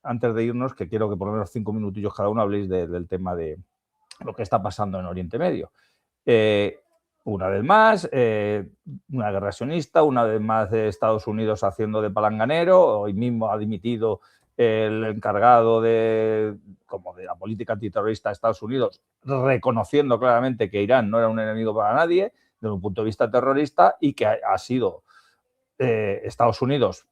antes de irnos, que quiero que por lo menos 5 minutillos cada uno habléis del tema de lo que está pasando en Oriente Medio. Una vez más, una guerra sionista, una vez más de Estados Unidos haciendo de palanganero. Hoy mismo ha dimitido el encargado de la política antiterrorista de Estados Unidos, reconociendo claramente que Irán no era un enemigo para nadie desde un punto de vista terrorista, y que ha sido Estados Unidos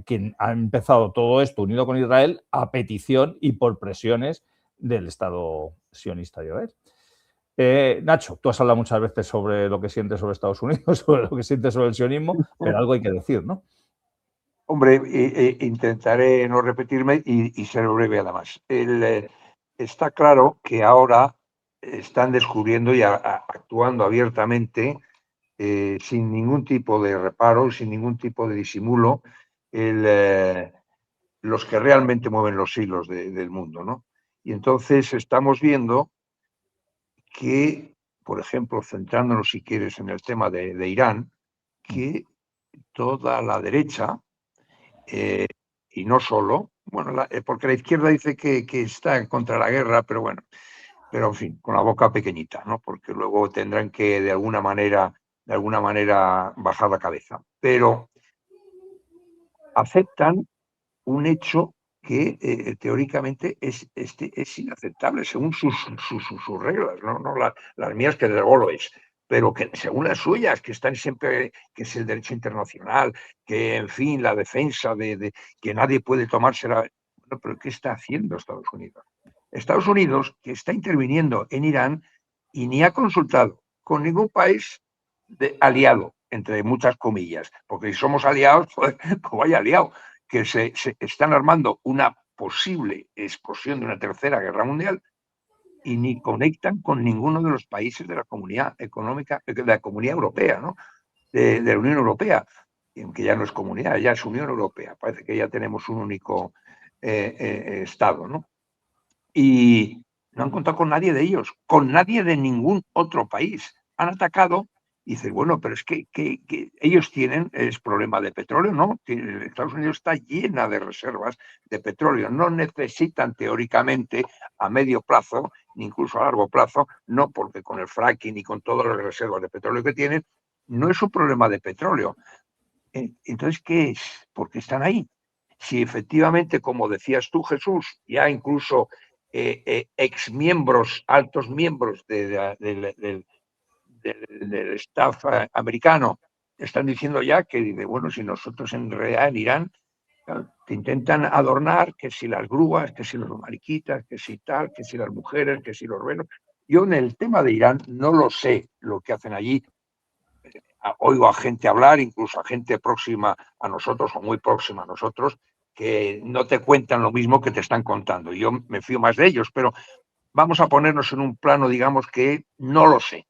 quien ha empezado todo esto unido con Israel a petición y por presiones del Estado sionista de Israel. Nacho, tú has hablado muchas veces sobre lo que sientes sobre Estados Unidos, sobre lo que sientes sobre el sionismo, pero algo hay que decir, ¿no? Hombre, intentaré no repetirme y ser breve además. Está claro que ahora están descubriendo y actuando abiertamente, sin ningún tipo de reparo, sin ningún tipo de disimulo, los que realmente mueven los hilos del mundo, ¿no? Y entonces estamos viendo que, por ejemplo, centrándonos, si quieres, en el tema de Irán, que toda la derecha, y no solo, bueno, porque la izquierda dice que está contra la guerra, pero bueno, en fin, con la boca pequeñita, ¿no? Porque luego tendrán que de alguna manera bajar la cabeza. Pero aceptan un hecho que teóricamente es inaceptable según sus reglas, no las mías, que desde luego lo es, pero que según las suyas, que están siempre, que es el derecho internacional, que en fin, la defensa de que nadie puede tomársela. Bueno, pero ¿qué está haciendo Estados Unidos? Estados Unidos, que está interviniendo en Irán y ni ha consultado con ningún país aliado, entre muchas comillas, porque si somos aliados, pues vaya aliado, que se están armando una posible explosión de una tercera guerra mundial, y ni conectan con ninguno de los países de la comunidad económica, de la comunidad europea, ¿no? De la Unión Europea, que ya no es comunidad, ya es Unión Europea. Parece que ya tenemos un único Estado, ¿no? Y no han contado con nadie de ellos, con nadie de ningún otro país. Han atacado. Y dices, bueno, pero es que ellos tienen el problema de petróleo, ¿no? Estados Unidos está llena de reservas de petróleo. No necesitan teóricamente a medio plazo, ni incluso a largo plazo, no, porque con el fracking y con todas las reservas de petróleo que tienen, no es un problema de petróleo. Entonces, ¿qué es? ¿Por qué están ahí? Si efectivamente, como decías tú, Jesús, ya incluso exmiembros, altos miembros del staff americano están diciendo ya que, bueno, si nosotros en realidad en Irán te intentan adornar, que si las grúas, que si los mariquitas, que si tal, que si las mujeres, que si los velos. Yo en el tema de Irán no lo sé lo que hacen allí. oigo a gente hablar, incluso a gente próxima a nosotros o muy próxima a nosotros, que no te cuentan lo mismo que te están contando. Yo me fío más de ellos, pero vamos a ponernos en un plano, digamos, que no lo sé.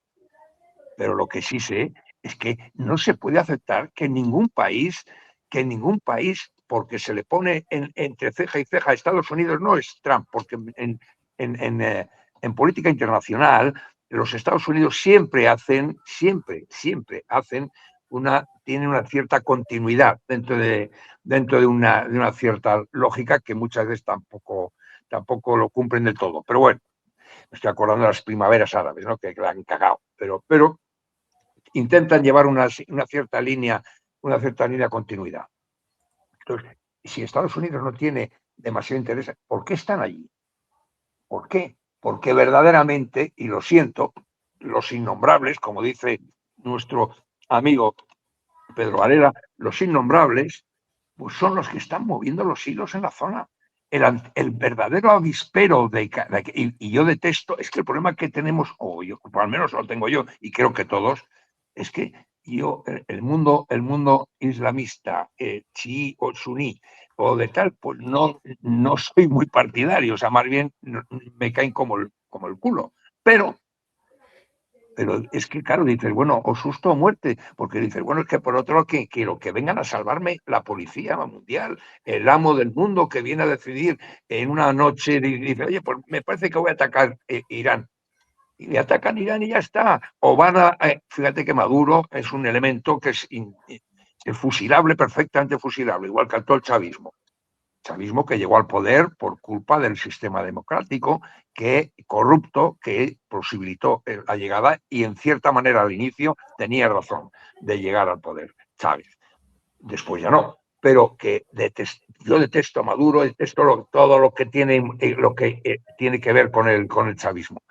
Pero lo que sí sé es que no se puede aceptar que ningún país, porque se le pone entre ceja y ceja a Estados Unidos, no es Trump, porque en política internacional los Estados Unidos siempre hacen tienen una cierta continuidad dentro de una cierta lógica que muchas veces tampoco lo cumplen del todo. Pero bueno, me estoy acordando de las primaveras árabes, ¿no? Que la han cagado, pero intentan llevar una cierta línea de continuidad. Entonces, si Estados Unidos no tiene demasiado interés, ¿por qué están allí? ¿Por qué? Porque verdaderamente, y lo siento, los innombrables, como dice nuestro amigo Pedro Varela, los innombrables, pues son los que están moviendo los hilos en la zona. El verdadero avispero y yo detesto, es que el problema que tenemos, o al menos lo tengo yo, y creo que todos, es que el mundo islamista, chií o suní, o de tal, pues no soy muy partidario, o sea, más bien me caen como el culo. Pero es que, claro, dices, bueno, o susto o muerte, porque dices, bueno, es que por otro lado quiero que vengan a salvarme la policía mundial, el amo del mundo que viene a decidir en una noche, dice, oye, pues me parece que voy a atacar Irán. Y le atacan Irán y ya está. O fíjate que Maduro es un elemento que es fusilable, perfectamente fusilable, igual que todo el chavismo. Chavismo que llegó al poder por culpa del sistema democrático corrupto que posibilitó la llegada y en cierta manera al inicio tenía razón de llegar al poder Chávez. Después ya no, pero que yo detesto a Maduro, detesto todo lo que tiene que ver con el chavismo.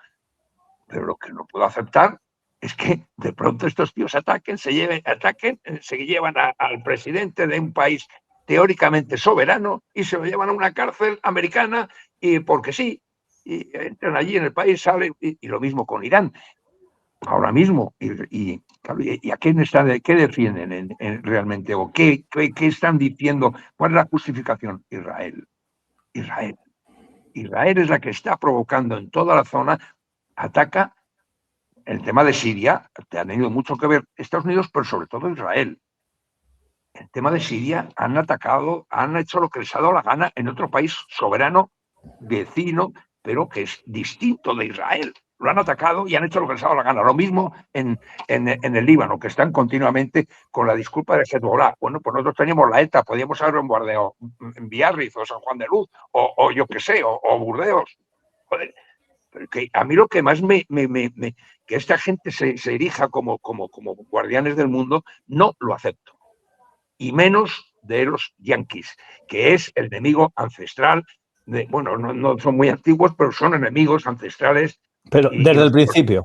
Pero lo que no puedo aceptar es que de pronto estos tíos se llevan al presidente de un país teóricamente soberano y se lo llevan a una cárcel americana y porque sí, y entran allí en el país, salen, y lo mismo con Irán. Ahora mismo, y a qué defienden realmente, o qué están diciendo, cuál es la justificación. Israel es la que está provocando en toda la zona, ataca. El tema de Siria ha tenido mucho que ver Estados Unidos, pero sobre todo Israel. El tema de Siria han atacado, han hecho lo que les ha dado la gana en otro país soberano, vecino, pero que es distinto de Israel. Lo han atacado y han hecho lo que les ha dado la gana. Lo mismo en el Líbano, que están continuamente con la disculpa de Hezbollah. Bueno, pues nosotros teníamos la ETA, podíamos haber bombardeado en Biarritz o San Juan de Luz, o yo qué sé, o Burdeos. Joder. Que a mí lo que más que esta gente se erija como guardianes del mundo, no lo acepto. Y menos de los yanquis, que es el enemigo ancestral. Bueno, no son muy antiguos, pero son enemigos ancestrales. Pero desde el principio.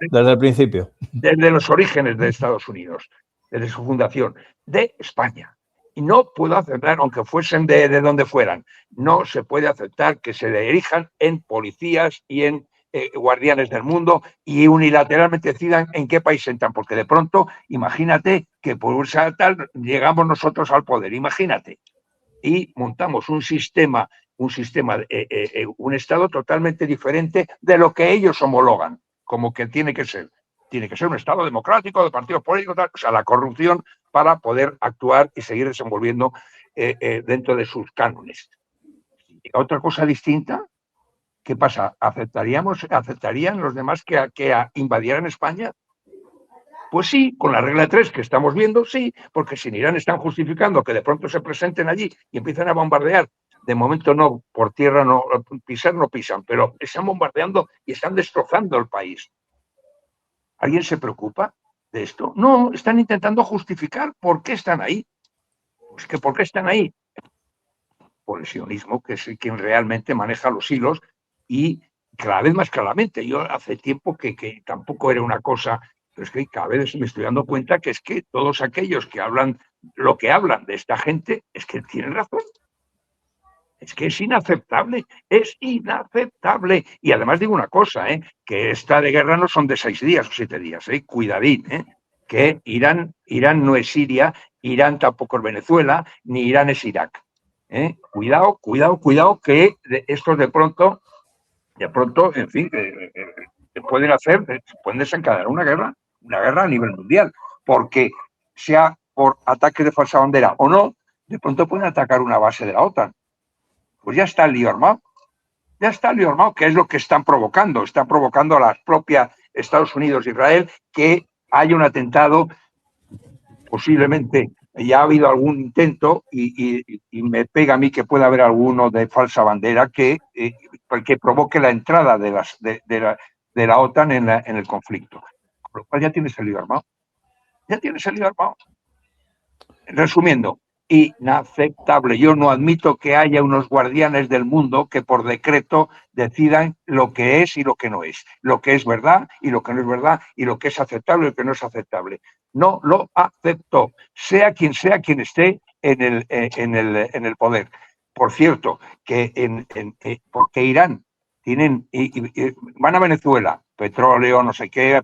Desde los orígenes de Estados Unidos, desde su fundación, de España. Y no puedo aceptar, aunque fuesen de donde fueran, no se puede aceptar que se le erijan en policías y en guardianes del mundo y unilateralmente decidan en qué país entran, porque de pronto, imagínate que por esa tal llegamos nosotros al poder, imagínate, y montamos un estado totalmente diferente de lo que ellos homologan, como que tiene que ser un estado democrático, de partidos políticos, o sea, la corrupción para poder actuar y seguir desenvolviendo dentro de sus cánones. Otra cosa distinta. ¿Qué pasa? ¿Aceptarían los demás que invadieran España? Pues sí, con la regla de 3 que estamos viendo, sí, porque si en Irán están justificando que de pronto se presenten allí y empiezan a bombardear, de momento no, por tierra no pisan, pero están bombardeando y están destrozando el país. ¿Alguien se preocupa de esto? No, están intentando justificar por qué están ahí. Pues que ¿por qué están ahí? Por el sionismo, que es quien realmente maneja los hilos. Y cada vez más claramente, yo hace tiempo que tampoco era una cosa, pero es que cada vez me estoy dando cuenta que es que todos aquellos que hablan lo que hablan de esta gente, es que tienen razón. Es que es inaceptable. Y además digo una cosa, que esta de guerra no son de 6 días o 7 días, cuidadín, que Irán no es Siria, Irán tampoco es Venezuela, ni Irán es Irak. Cuidado, que estos de pronto, en fin, pueden desencadenar una guerra a nivel mundial, porque sea por ataque de falsa bandera o no, de pronto pueden atacar una base de la OTAN. Pues ya está el lío armado. Que es lo que están provocando a las propias Estados Unidos e Israel, que haya un atentado, posiblemente ya ha habido algún intento y me pega a mí que pueda haber alguno de falsa bandera que provoque la entrada de la OTAN en el conflicto. Con lo cual ya tienes el lío armado. Resumiendo, inaceptable. Yo no admito que haya unos guardianes del mundo que por decreto decidan lo que es y lo que no es, lo que es verdad y lo que no es verdad, y lo que es aceptable y lo que no es aceptable. No lo acepto, sea quien esté en el poder. Por cierto, que porque Irán van a Venezuela, petróleo, no sé qué,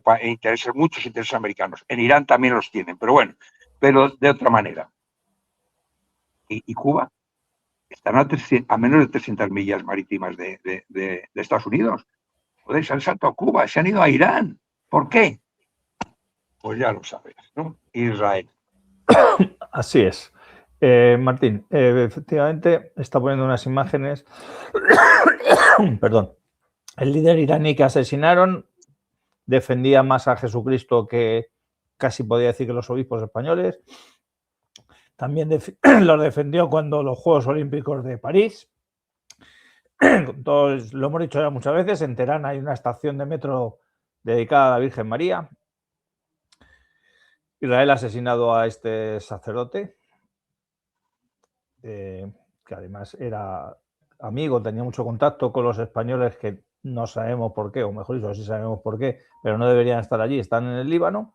muchos intereses americanos. En Irán también los tienen, pero bueno, pero de otra manera. Y Cuba están a menos de 300 millas marítimas de Estados Unidos. Joder, se han saltado a Cuba, se han ido a Irán. ¿Por qué? Pues ya lo sabes, ¿no? Israel. Así es. Martín, efectivamente está poniendo unas imágenes. Perdón. El líder iraní que asesinaron defendía más a Jesucristo que casi podía decir que los obispos españoles. También los defendió cuando los Juegos Olímpicos de París. Todos, lo hemos dicho ya muchas veces, en Teherán hay una estación de metro dedicada a la Virgen María. Israel ha asesinado a este sacerdote, que además era amigo, tenía mucho contacto con los españoles que no sabemos por qué, o mejor dicho, sí sabemos por qué, pero no deberían estar allí, están en el Líbano.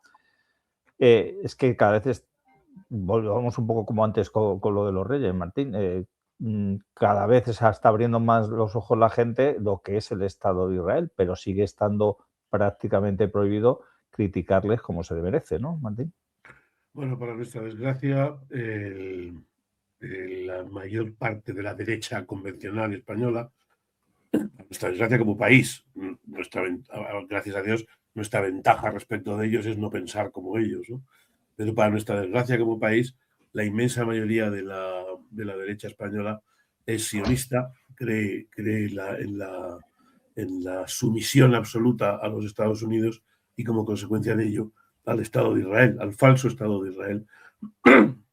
Es que cada vez volvamos un poco como antes con lo de los reyes, Martín. Cada vez se está abriendo más los ojos la gente lo que es el Estado de Israel, pero sigue estando prácticamente prohibido criticarles como se merece, ¿no, Martín? Bueno, para nuestra desgracia, la mayor parte de la derecha convencional española, para nuestra desgracia como país, gracias a Dios, nuestra ventaja respecto de ellos es no pensar como ellos, ¿no? Pero para nuestra desgracia como país, la inmensa mayoría de la derecha española es sionista, cree en la sumisión absoluta a los Estados Unidos y como consecuencia de ello al Estado de Israel, al falso Estado de Israel,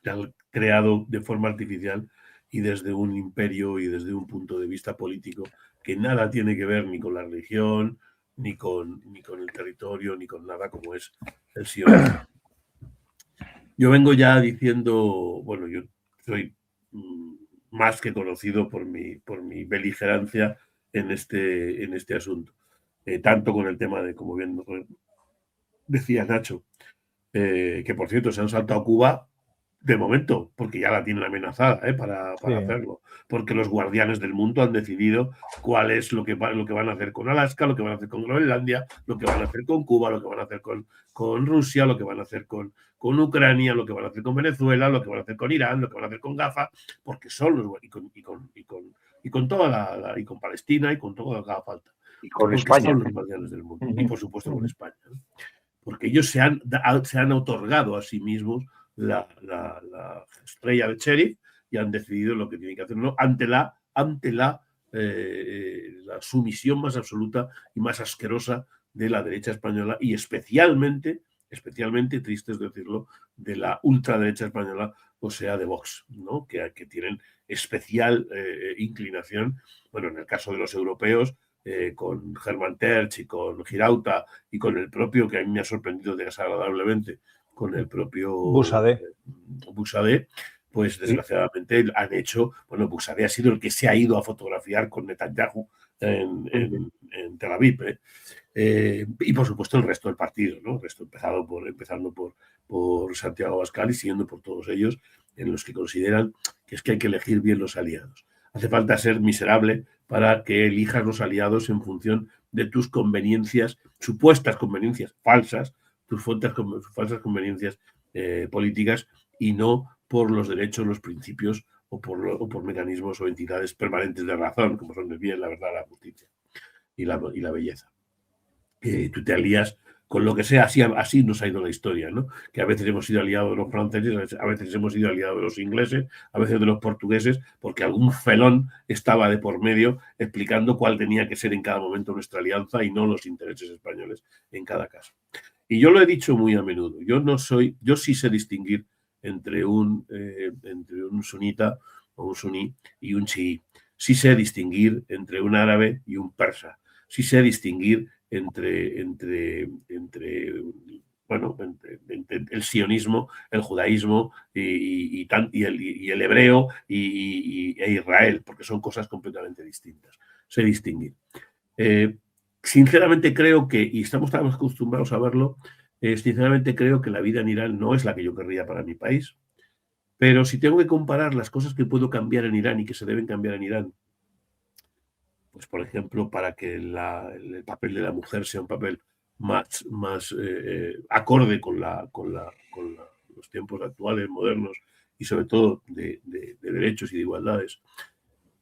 que han creado de forma artificial y desde un imperio y desde un punto de vista político que nada tiene que ver ni con la religión, ni con el territorio, ni con nada como es el sionismo. Yo vengo ya diciendo, bueno, yo soy más que conocido por mi beligerancia en este asunto. Tanto con el tema de, como bien decía Nacho, que por cierto se han saltado a Cuba de momento, porque ya la tienen amenazada para hacerlo. Porque los guardianes del mundo han decidido cuál es lo que van a hacer con Alaska, lo que van a hacer con Groenlandia, lo que van a hacer con Cuba, lo que van a hacer con Rusia, lo que van a hacer con Ucrania, lo que van a hacer con Venezuela, lo que van a hacer con Irán, lo que van a hacer con Gaza, porque son los y con toda y con Palestina y con todo lo que haga falta. Y con porque España. Son los guardianes del mundo. Y por supuesto con España, ¿no? Porque ellos se han otorgado a sí mismos la estrella de sheriff y han decidido lo que tienen que hacer, ¿no? ante la sumisión más absoluta y más asquerosa de la derecha española y especialmente, triste es decirlo, de la ultraderecha española, o sea, de Vox, ¿no? que tienen especial inclinación, bueno, en el caso de los europeos, con Hermann Tertsch y con Girauta y con el propio, que a mí me ha sorprendido desagradablemente, con el propio Busadé, pues desgraciadamente han hecho, bueno, Busadé ha sido el que se ha ido a fotografiar con Netanyahu en Tel Aviv, y por supuesto el resto del partido, ¿no? El resto empezando por Santiago Abascal y siguiendo por todos ellos, en los que consideran que es que hay que elegir bien los aliados. Hace falta ser miserable para que elijas los aliados en función de tus conveniencias, supuestas conveniencias falsas, sus falsas conveniencias políticas y no por los derechos, los principios o por mecanismos o entidades permanentes de razón, como son el bien, la verdad, la justicia y la belleza. Tú te alías con lo que sea, así nos ha ido la historia, ¿no? Que a veces hemos sido aliados de los franceses, a veces hemos sido aliados de los ingleses, a veces de los portugueses, porque algún felón estaba de por medio explicando cuál tenía que ser en cada momento nuestra alianza y no los intereses españoles en cada caso. Y yo lo he dicho muy a menudo, yo sí sé distinguir entre un sunita o un suní y un chií. Sí sé distinguir entre un árabe y un persa. Sí sé distinguir entre el sionismo, el judaísmo y el hebreo e Israel, porque son cosas completamente distintas. Sé distinguir. Sinceramente creo que, y estamos tan acostumbrados a verlo, sinceramente creo que la vida en Irán no es la que yo querría para mi país, pero si tengo que comparar las cosas que puedo cambiar en Irán y que se deben cambiar en Irán, pues por ejemplo, para que el papel de la mujer sea un papel más acorde con los tiempos actuales, modernos y sobre todo de derechos y de igualdades,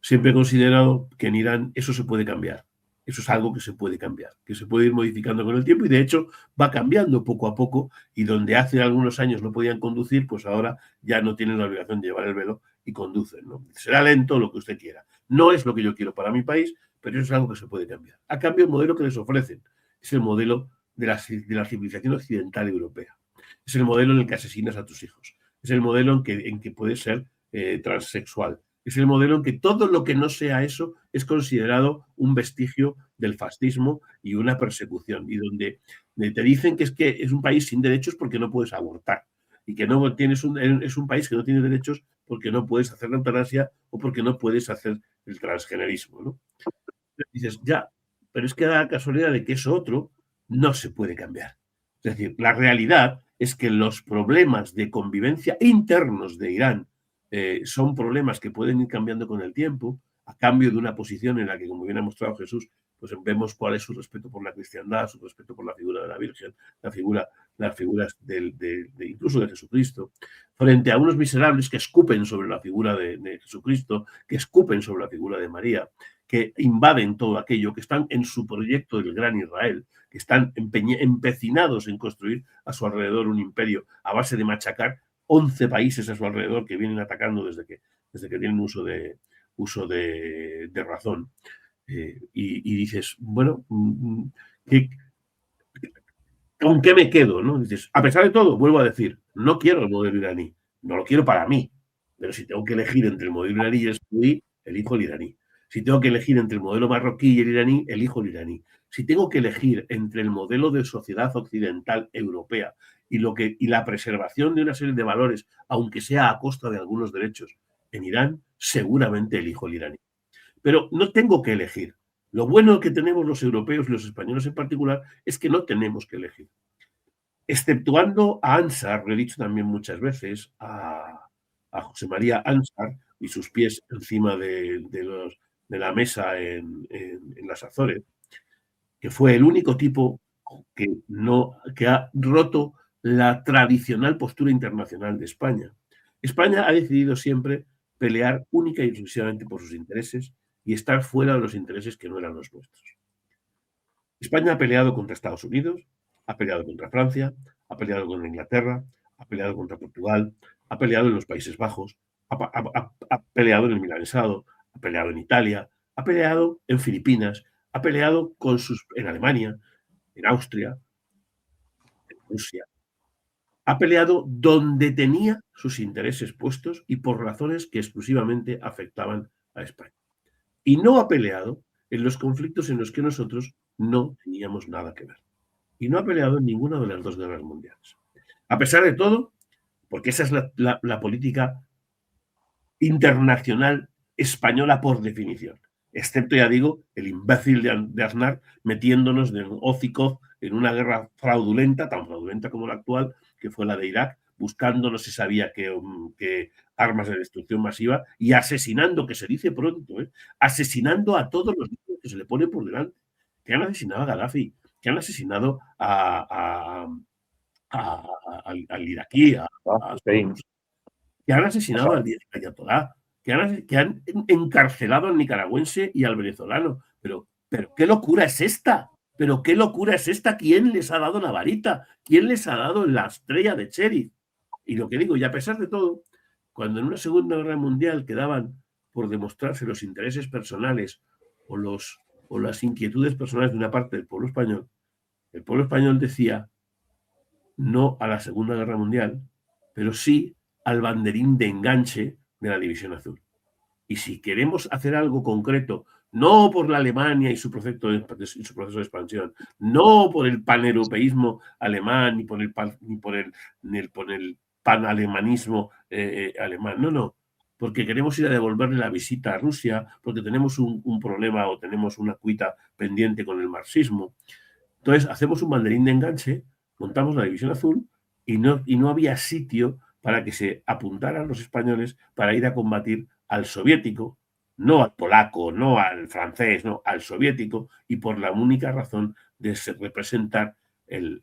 siempre he considerado que en Irán eso se puede cambiar. Eso es algo que se puede cambiar, que se puede ir modificando con el tiempo y de hecho va cambiando poco a poco y donde hace algunos años no podían conducir, pues ahora ya no tienen la obligación de llevar el velo y conducen, ¿no? Será lento lo que usted quiera. No es lo que yo quiero para mi país, pero eso es algo que se puede cambiar. A cambio, el modelo que les ofrecen es el modelo de la civilización occidental europea. Es el modelo en el que asesinas a tus hijos. Es el modelo en que puedes ser transexual. Es el modelo en que todo lo que no sea eso es considerado un vestigio del fascismo y una persecución. Y donde te dicen que es un país sin derechos porque no puedes abortar. Y que no tienes es un país que no tiene derechos porque no puedes hacer la eutanasia o porque no puedes hacer el transgenerismo, ¿no? Dices, ya, pero es que da la casualidad de que eso otro no se puede cambiar. Es decir, la realidad es que los problemas de convivencia internos de Irán son problemas que pueden ir cambiando con el tiempo, a cambio de una posición en la que, como bien ha mostrado Jesús, pues vemos cuál es su respeto por la cristiandad, su respeto por la figura de la Virgen, las figuras incluso de Jesucristo, frente a unos miserables que escupen sobre la figura de Jesucristo, que escupen sobre la figura de María, que invaden todo aquello, que están en su proyecto del Gran Israel, que están empecinados en construir a su alrededor un imperio a base de machacar 11 países a su alrededor que vienen atacando desde que tienen uso de razón. Y dices, bueno, ¿con qué me quedo? ¿No? Dices, a pesar de todo, vuelvo a decir, no quiero el modelo iraní, no lo quiero para mí, pero si tengo que elegir entre el modelo iraní y el saudí, elijo el iraní. Si tengo que elegir entre el modelo marroquí y el iraní, elijo el iraní. Si tengo que elegir entre el modelo de sociedad occidental europea y la preservación de una serie de valores, aunque sea a costa de algunos derechos, en Irán, seguramente elijo el iraní. Pero no tengo que elegir. Lo bueno que tenemos los europeos y los españoles en particular es que no tenemos que elegir. Exceptuando a Ansar, lo he dicho también muchas veces, a José María Ansar y sus pies encima de la mesa en las Azores, que fue el único tipo que ha roto la tradicional postura internacional de España. España ha decidido siempre pelear única y exclusivamente por sus intereses y estar fuera de los intereses que no eran los nuestros. España ha peleado contra Estados Unidos, ha peleado contra Francia, ha peleado contra Inglaterra, ha peleado contra Portugal, ha peleado en los Países Bajos, ha peleado en el Milanesado, ha peleado en Italia, ha peleado en Filipinas, ha peleado en Alemania, en Austria, en Rusia. Ha peleado donde tenía sus intereses puestos y por razones que exclusivamente afectaban a España. Y no ha peleado en los conflictos en los que nosotros no teníamos nada que ver. Y no ha peleado en ninguna de las dos guerras mundiales. A pesar de todo, porque esa es la política internacional española por definición. Excepto, ya digo, el imbécil de Aznar metiéndonos de hocico en una guerra fraudulenta, tan fraudulenta como la actual, que fue la de Irak, buscando no se sabía qué armas de destrucción masiva y asesinando, que se dice pronto, asesinando a todos los niños que se le pone por delante, que han asesinado a Gaddafi, que han asesinado a al iraquí, Hussein. que han asesinado al ayatolá, que han encarcelado al nicaragüense y al venezolano. Pero ¿qué locura es esta? ¿Pero qué locura es esta? ¿Quién les ha dado la varita? ¿Quién les ha dado la estrella de sheriff? Y lo que digo, y a pesar de todo, cuando en una Segunda Guerra Mundial quedaban por demostrarse los intereses personales o las inquietudes personales de una parte del pueblo español, el pueblo español decía no a la Segunda Guerra Mundial, pero sí al banderín de enganche de la División Azul. Y si queremos hacer algo concreto, no por la Alemania y su proceso de expansión, no por el paneuropeísmo alemán, ni por el panalemanismo alemán, no, porque queremos ir a devolverle la visita a Rusia, porque tenemos un problema o tenemos una cuita pendiente con el marxismo. Entonces hacemos un banderín de enganche, montamos la División Azul y no había sitio para que se apuntaran los españoles para ir a combatir al soviético, no al polaco, no al francés, no, al soviético, y por la única razón de representar el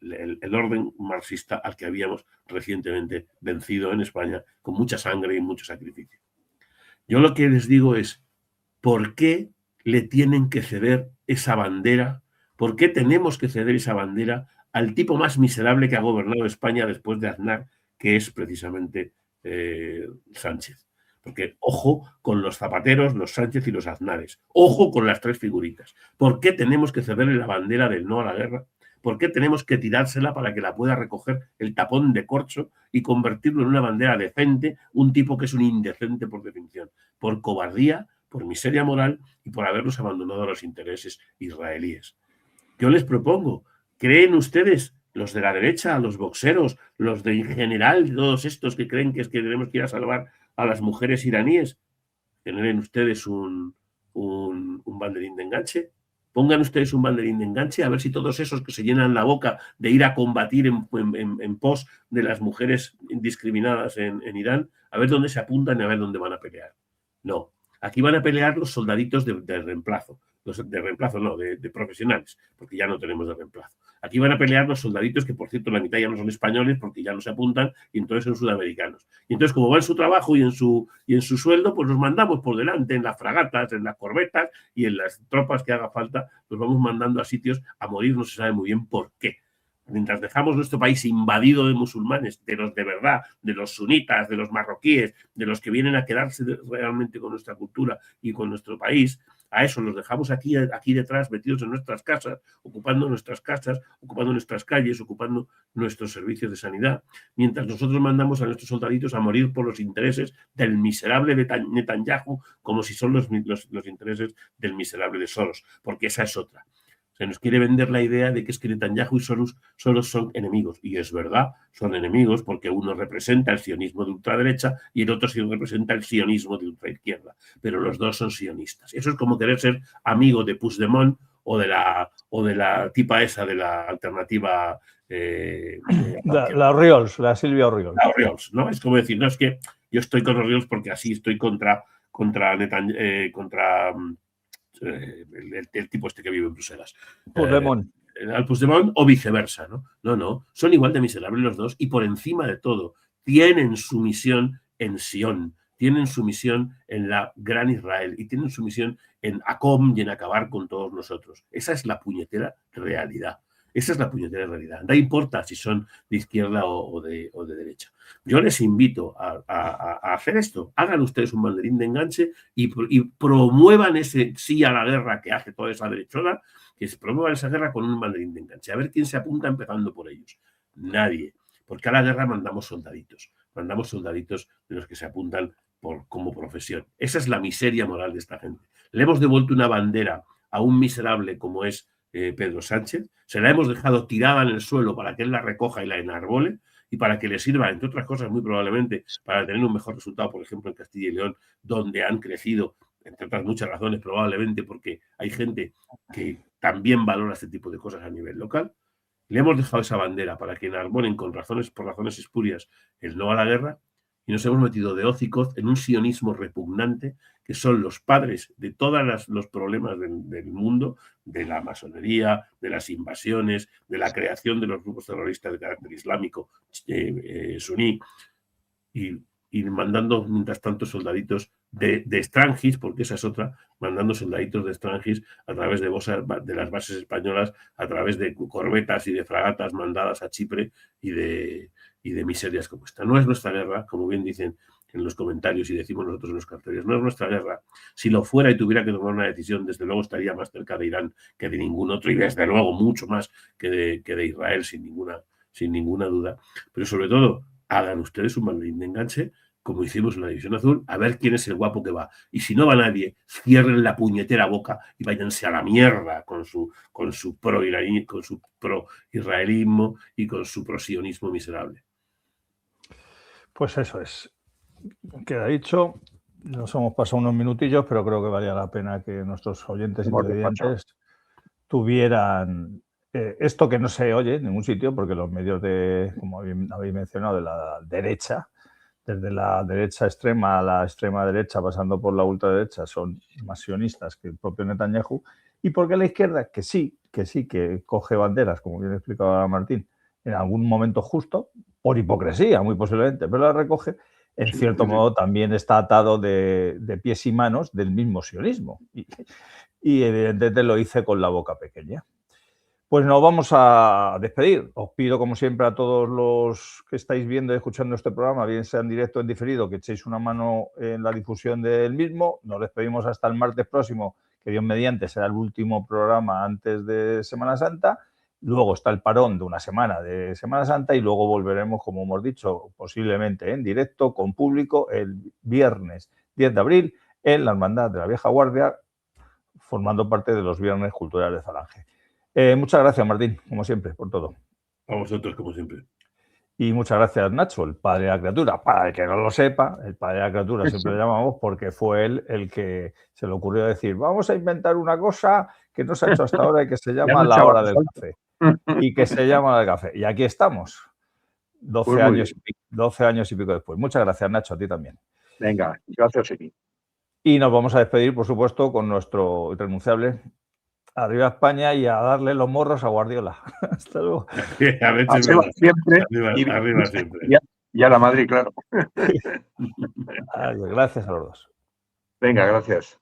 orden marxista al que habíamos recientemente vencido en España con mucha sangre y mucho sacrificio. Yo lo que les digo es, ¿por qué le tienen que ceder esa bandera? ¿Por qué tenemos que ceder esa bandera al tipo más miserable que ha gobernado España después de Aznar, que es precisamente Sánchez? Porque ojo con los Zapateros, los Sánchez y los Aznares. Ojo con las tres figuritas. ¿Por qué tenemos que cederle la bandera del no a la guerra? ¿Por qué tenemos que tirársela para que la pueda recoger el tapón de corcho y convertirlo en una bandera decente, un tipo que es un indecente por definición? Por cobardía, por miseria moral y por habernos abandonado a los intereses israelíes. Yo les propongo, ¿creen ustedes, los de la derecha, los boxeros, los de en general, todos estos que creen que es que tenemos que ir a salvar a las mujeres iraníes, generen ustedes un banderín de enganche? Pongan ustedes un banderín de enganche a ver si todos esos que se llenan la boca de ir a combatir en pos de las mujeres discriminadas en Irán, a ver dónde se apuntan y a ver dónde van a pelear. No, aquí van a pelear los soldaditos de reemplazo. De profesionales, porque ya no tenemos de reemplazo. Aquí van a pelear los soldaditos que, por cierto, la mitad ya no son españoles porque ya no se apuntan y entonces son sudamericanos. Y entonces, como va en su trabajo y en su sueldo, pues los mandamos por delante en las fragatas, en las corbetas y en las tropas que haga falta, los vamos mandando a sitios a morir, no se sabe muy bien por qué. Mientras dejamos nuestro país invadido de musulmanes, de los de verdad, de los sunitas, de los marroquíes, de los que vienen a quedarse realmente con nuestra cultura y con nuestro país, a eso los dejamos aquí detrás, metidos en nuestras casas, ocupando nuestras casas, ocupando nuestras calles, ocupando nuestros servicios de sanidad, mientras nosotros mandamos a nuestros soldaditos a morir por los intereses del miserable Netanyahu, como si son los intereses del miserable de Soros, porque esa es otra. Se nos quiere vender la idea de que es que Netanyahu y Soros son enemigos. Y es verdad, son enemigos porque uno representa el sionismo de ultraderecha y el otro representa el sionismo de ultraizquierda. Pero los dos son sionistas. Eso es como querer ser amigo de Puigdemont o de la tipa esa de la alternativa. La Orriols, la Silvia Orriols. La Orriols, ¿no? Es como decir, no, es que yo estoy con Orriols porque así estoy contra el tipo este que vive en Bruselas. Puigdemont. Al Puigdemont o viceversa, ¿no? No, son igual de miserables los dos y por encima de todo tienen su misión en Sion, tienen su misión en la Gran Israel y tienen su misión en Acom y en acabar con todos nosotros. Esa es la puñetera realidad. Esa es la puñetera realidad. No importa si son de izquierda o de derecha. Yo les invito a hacer esto. Hagan ustedes un banderín de enganche y promuevan ese sí a la guerra que hace toda esa derechona, que se promuevan esa guerra con un banderín de enganche. A ver quién se apunta empezando por ellos. Nadie. Porque a la guerra mandamos soldaditos. Mandamos soldaditos de los que se apuntan como profesión. Esa es la miseria moral de esta gente. Le hemos devuelto una bandera a un miserable como es Pedro Sánchez, se la hemos dejado tirada en el suelo para que él la recoja y la enarbole y para que le sirva, entre otras cosas, muy probablemente, para tener un mejor resultado, por ejemplo, en Castilla y León, donde han crecido, entre otras muchas razones, probablemente porque hay gente que también valora este tipo de cosas a nivel local. Le hemos dejado esa bandera para que enarbolen por razones espurias el no a la guerra y nos hemos metido de hocicos en un sionismo repugnante que son los padres de todos los problemas del mundo, de la masonería, de las invasiones, de la creación de los grupos terroristas de carácter islámico suní, y mandando mientras tanto soldaditos de Strangis, porque esa es otra, mandando soldaditos de Strangis a través de las bases españolas, a través de corbetas y de fragatas mandadas a Chipre y de miserias como esta. No es nuestra guerra, como bien dicen en los comentarios y decimos nosotros en los carteles, no es nuestra guerra. Si lo fuera y tuviera que tomar una decisión, desde luego estaría más cerca de Irán que de ningún otro, y desde luego mucho más que de Israel, sin ninguna duda. Pero sobre todo, hagan ustedes un maletín de enganche, como hicimos en la División Azul, a ver quién es el guapo que va. Y si no va nadie, cierren la puñetera boca y váyanse a la mierda con su pro-israelismo y con su pro-sionismo miserable. Pues eso es. Queda dicho. Nos hemos pasado unos minutillos, pero creo que valía la pena que nuestros oyentes y televidentes tuvieran esto que no se oye en ningún sitio, porque los medios como habéis mencionado, de la derecha, desde la derecha extrema a la extrema derecha, pasando por la ultraderecha, son más sionistas que el propio Netanyahu, y porque la izquierda, que coge banderas, como bien explicaba Martín, en algún momento justo, por hipocresía, muy posiblemente, pero la recoge, en cierto modo también está atado de pies y manos del mismo sionismo. Y evidentemente lo hice con la boca pequeña. Pues nos vamos a despedir. Os pido, como siempre, a todos los que estáis viendo y escuchando este programa, bien sea en directo o en diferido, que echéis una mano en la difusión del mismo. Nos despedimos hasta el martes próximo, que Dios mediante será el último programa antes de Semana Santa. Luego está el parón de una semana de Semana Santa y luego volveremos, como hemos dicho, posiblemente en directo, con público, el viernes 10 de abril en la Hermandad de la Vieja Guardia, formando parte de los Viernes Culturales de Falange. Muchas gracias, Martín, como siempre, por todo. A vosotros, como siempre. Y muchas gracias, Nacho, el padre de la criatura. Para el que no lo sepa, el padre de la criatura siempre lo llamamos porque fue él el que se le ocurrió decir, vamos a inventar una cosa que no se ha hecho hasta ahora y que se llama la hora del café. Y que se llama la del café. Y aquí estamos, 12 años y pico después. Muchas gracias, Nacho, a ti también. Venga, gracias a ti. Y nos vamos a despedir, por supuesto, con nuestro irrenunciable Arriba España y a darle los morros a Guardiola. Hasta luego. Arriba siempre. Arriba siempre. Y a la Madrid, claro. Gracias a los dos. Venga, gracias.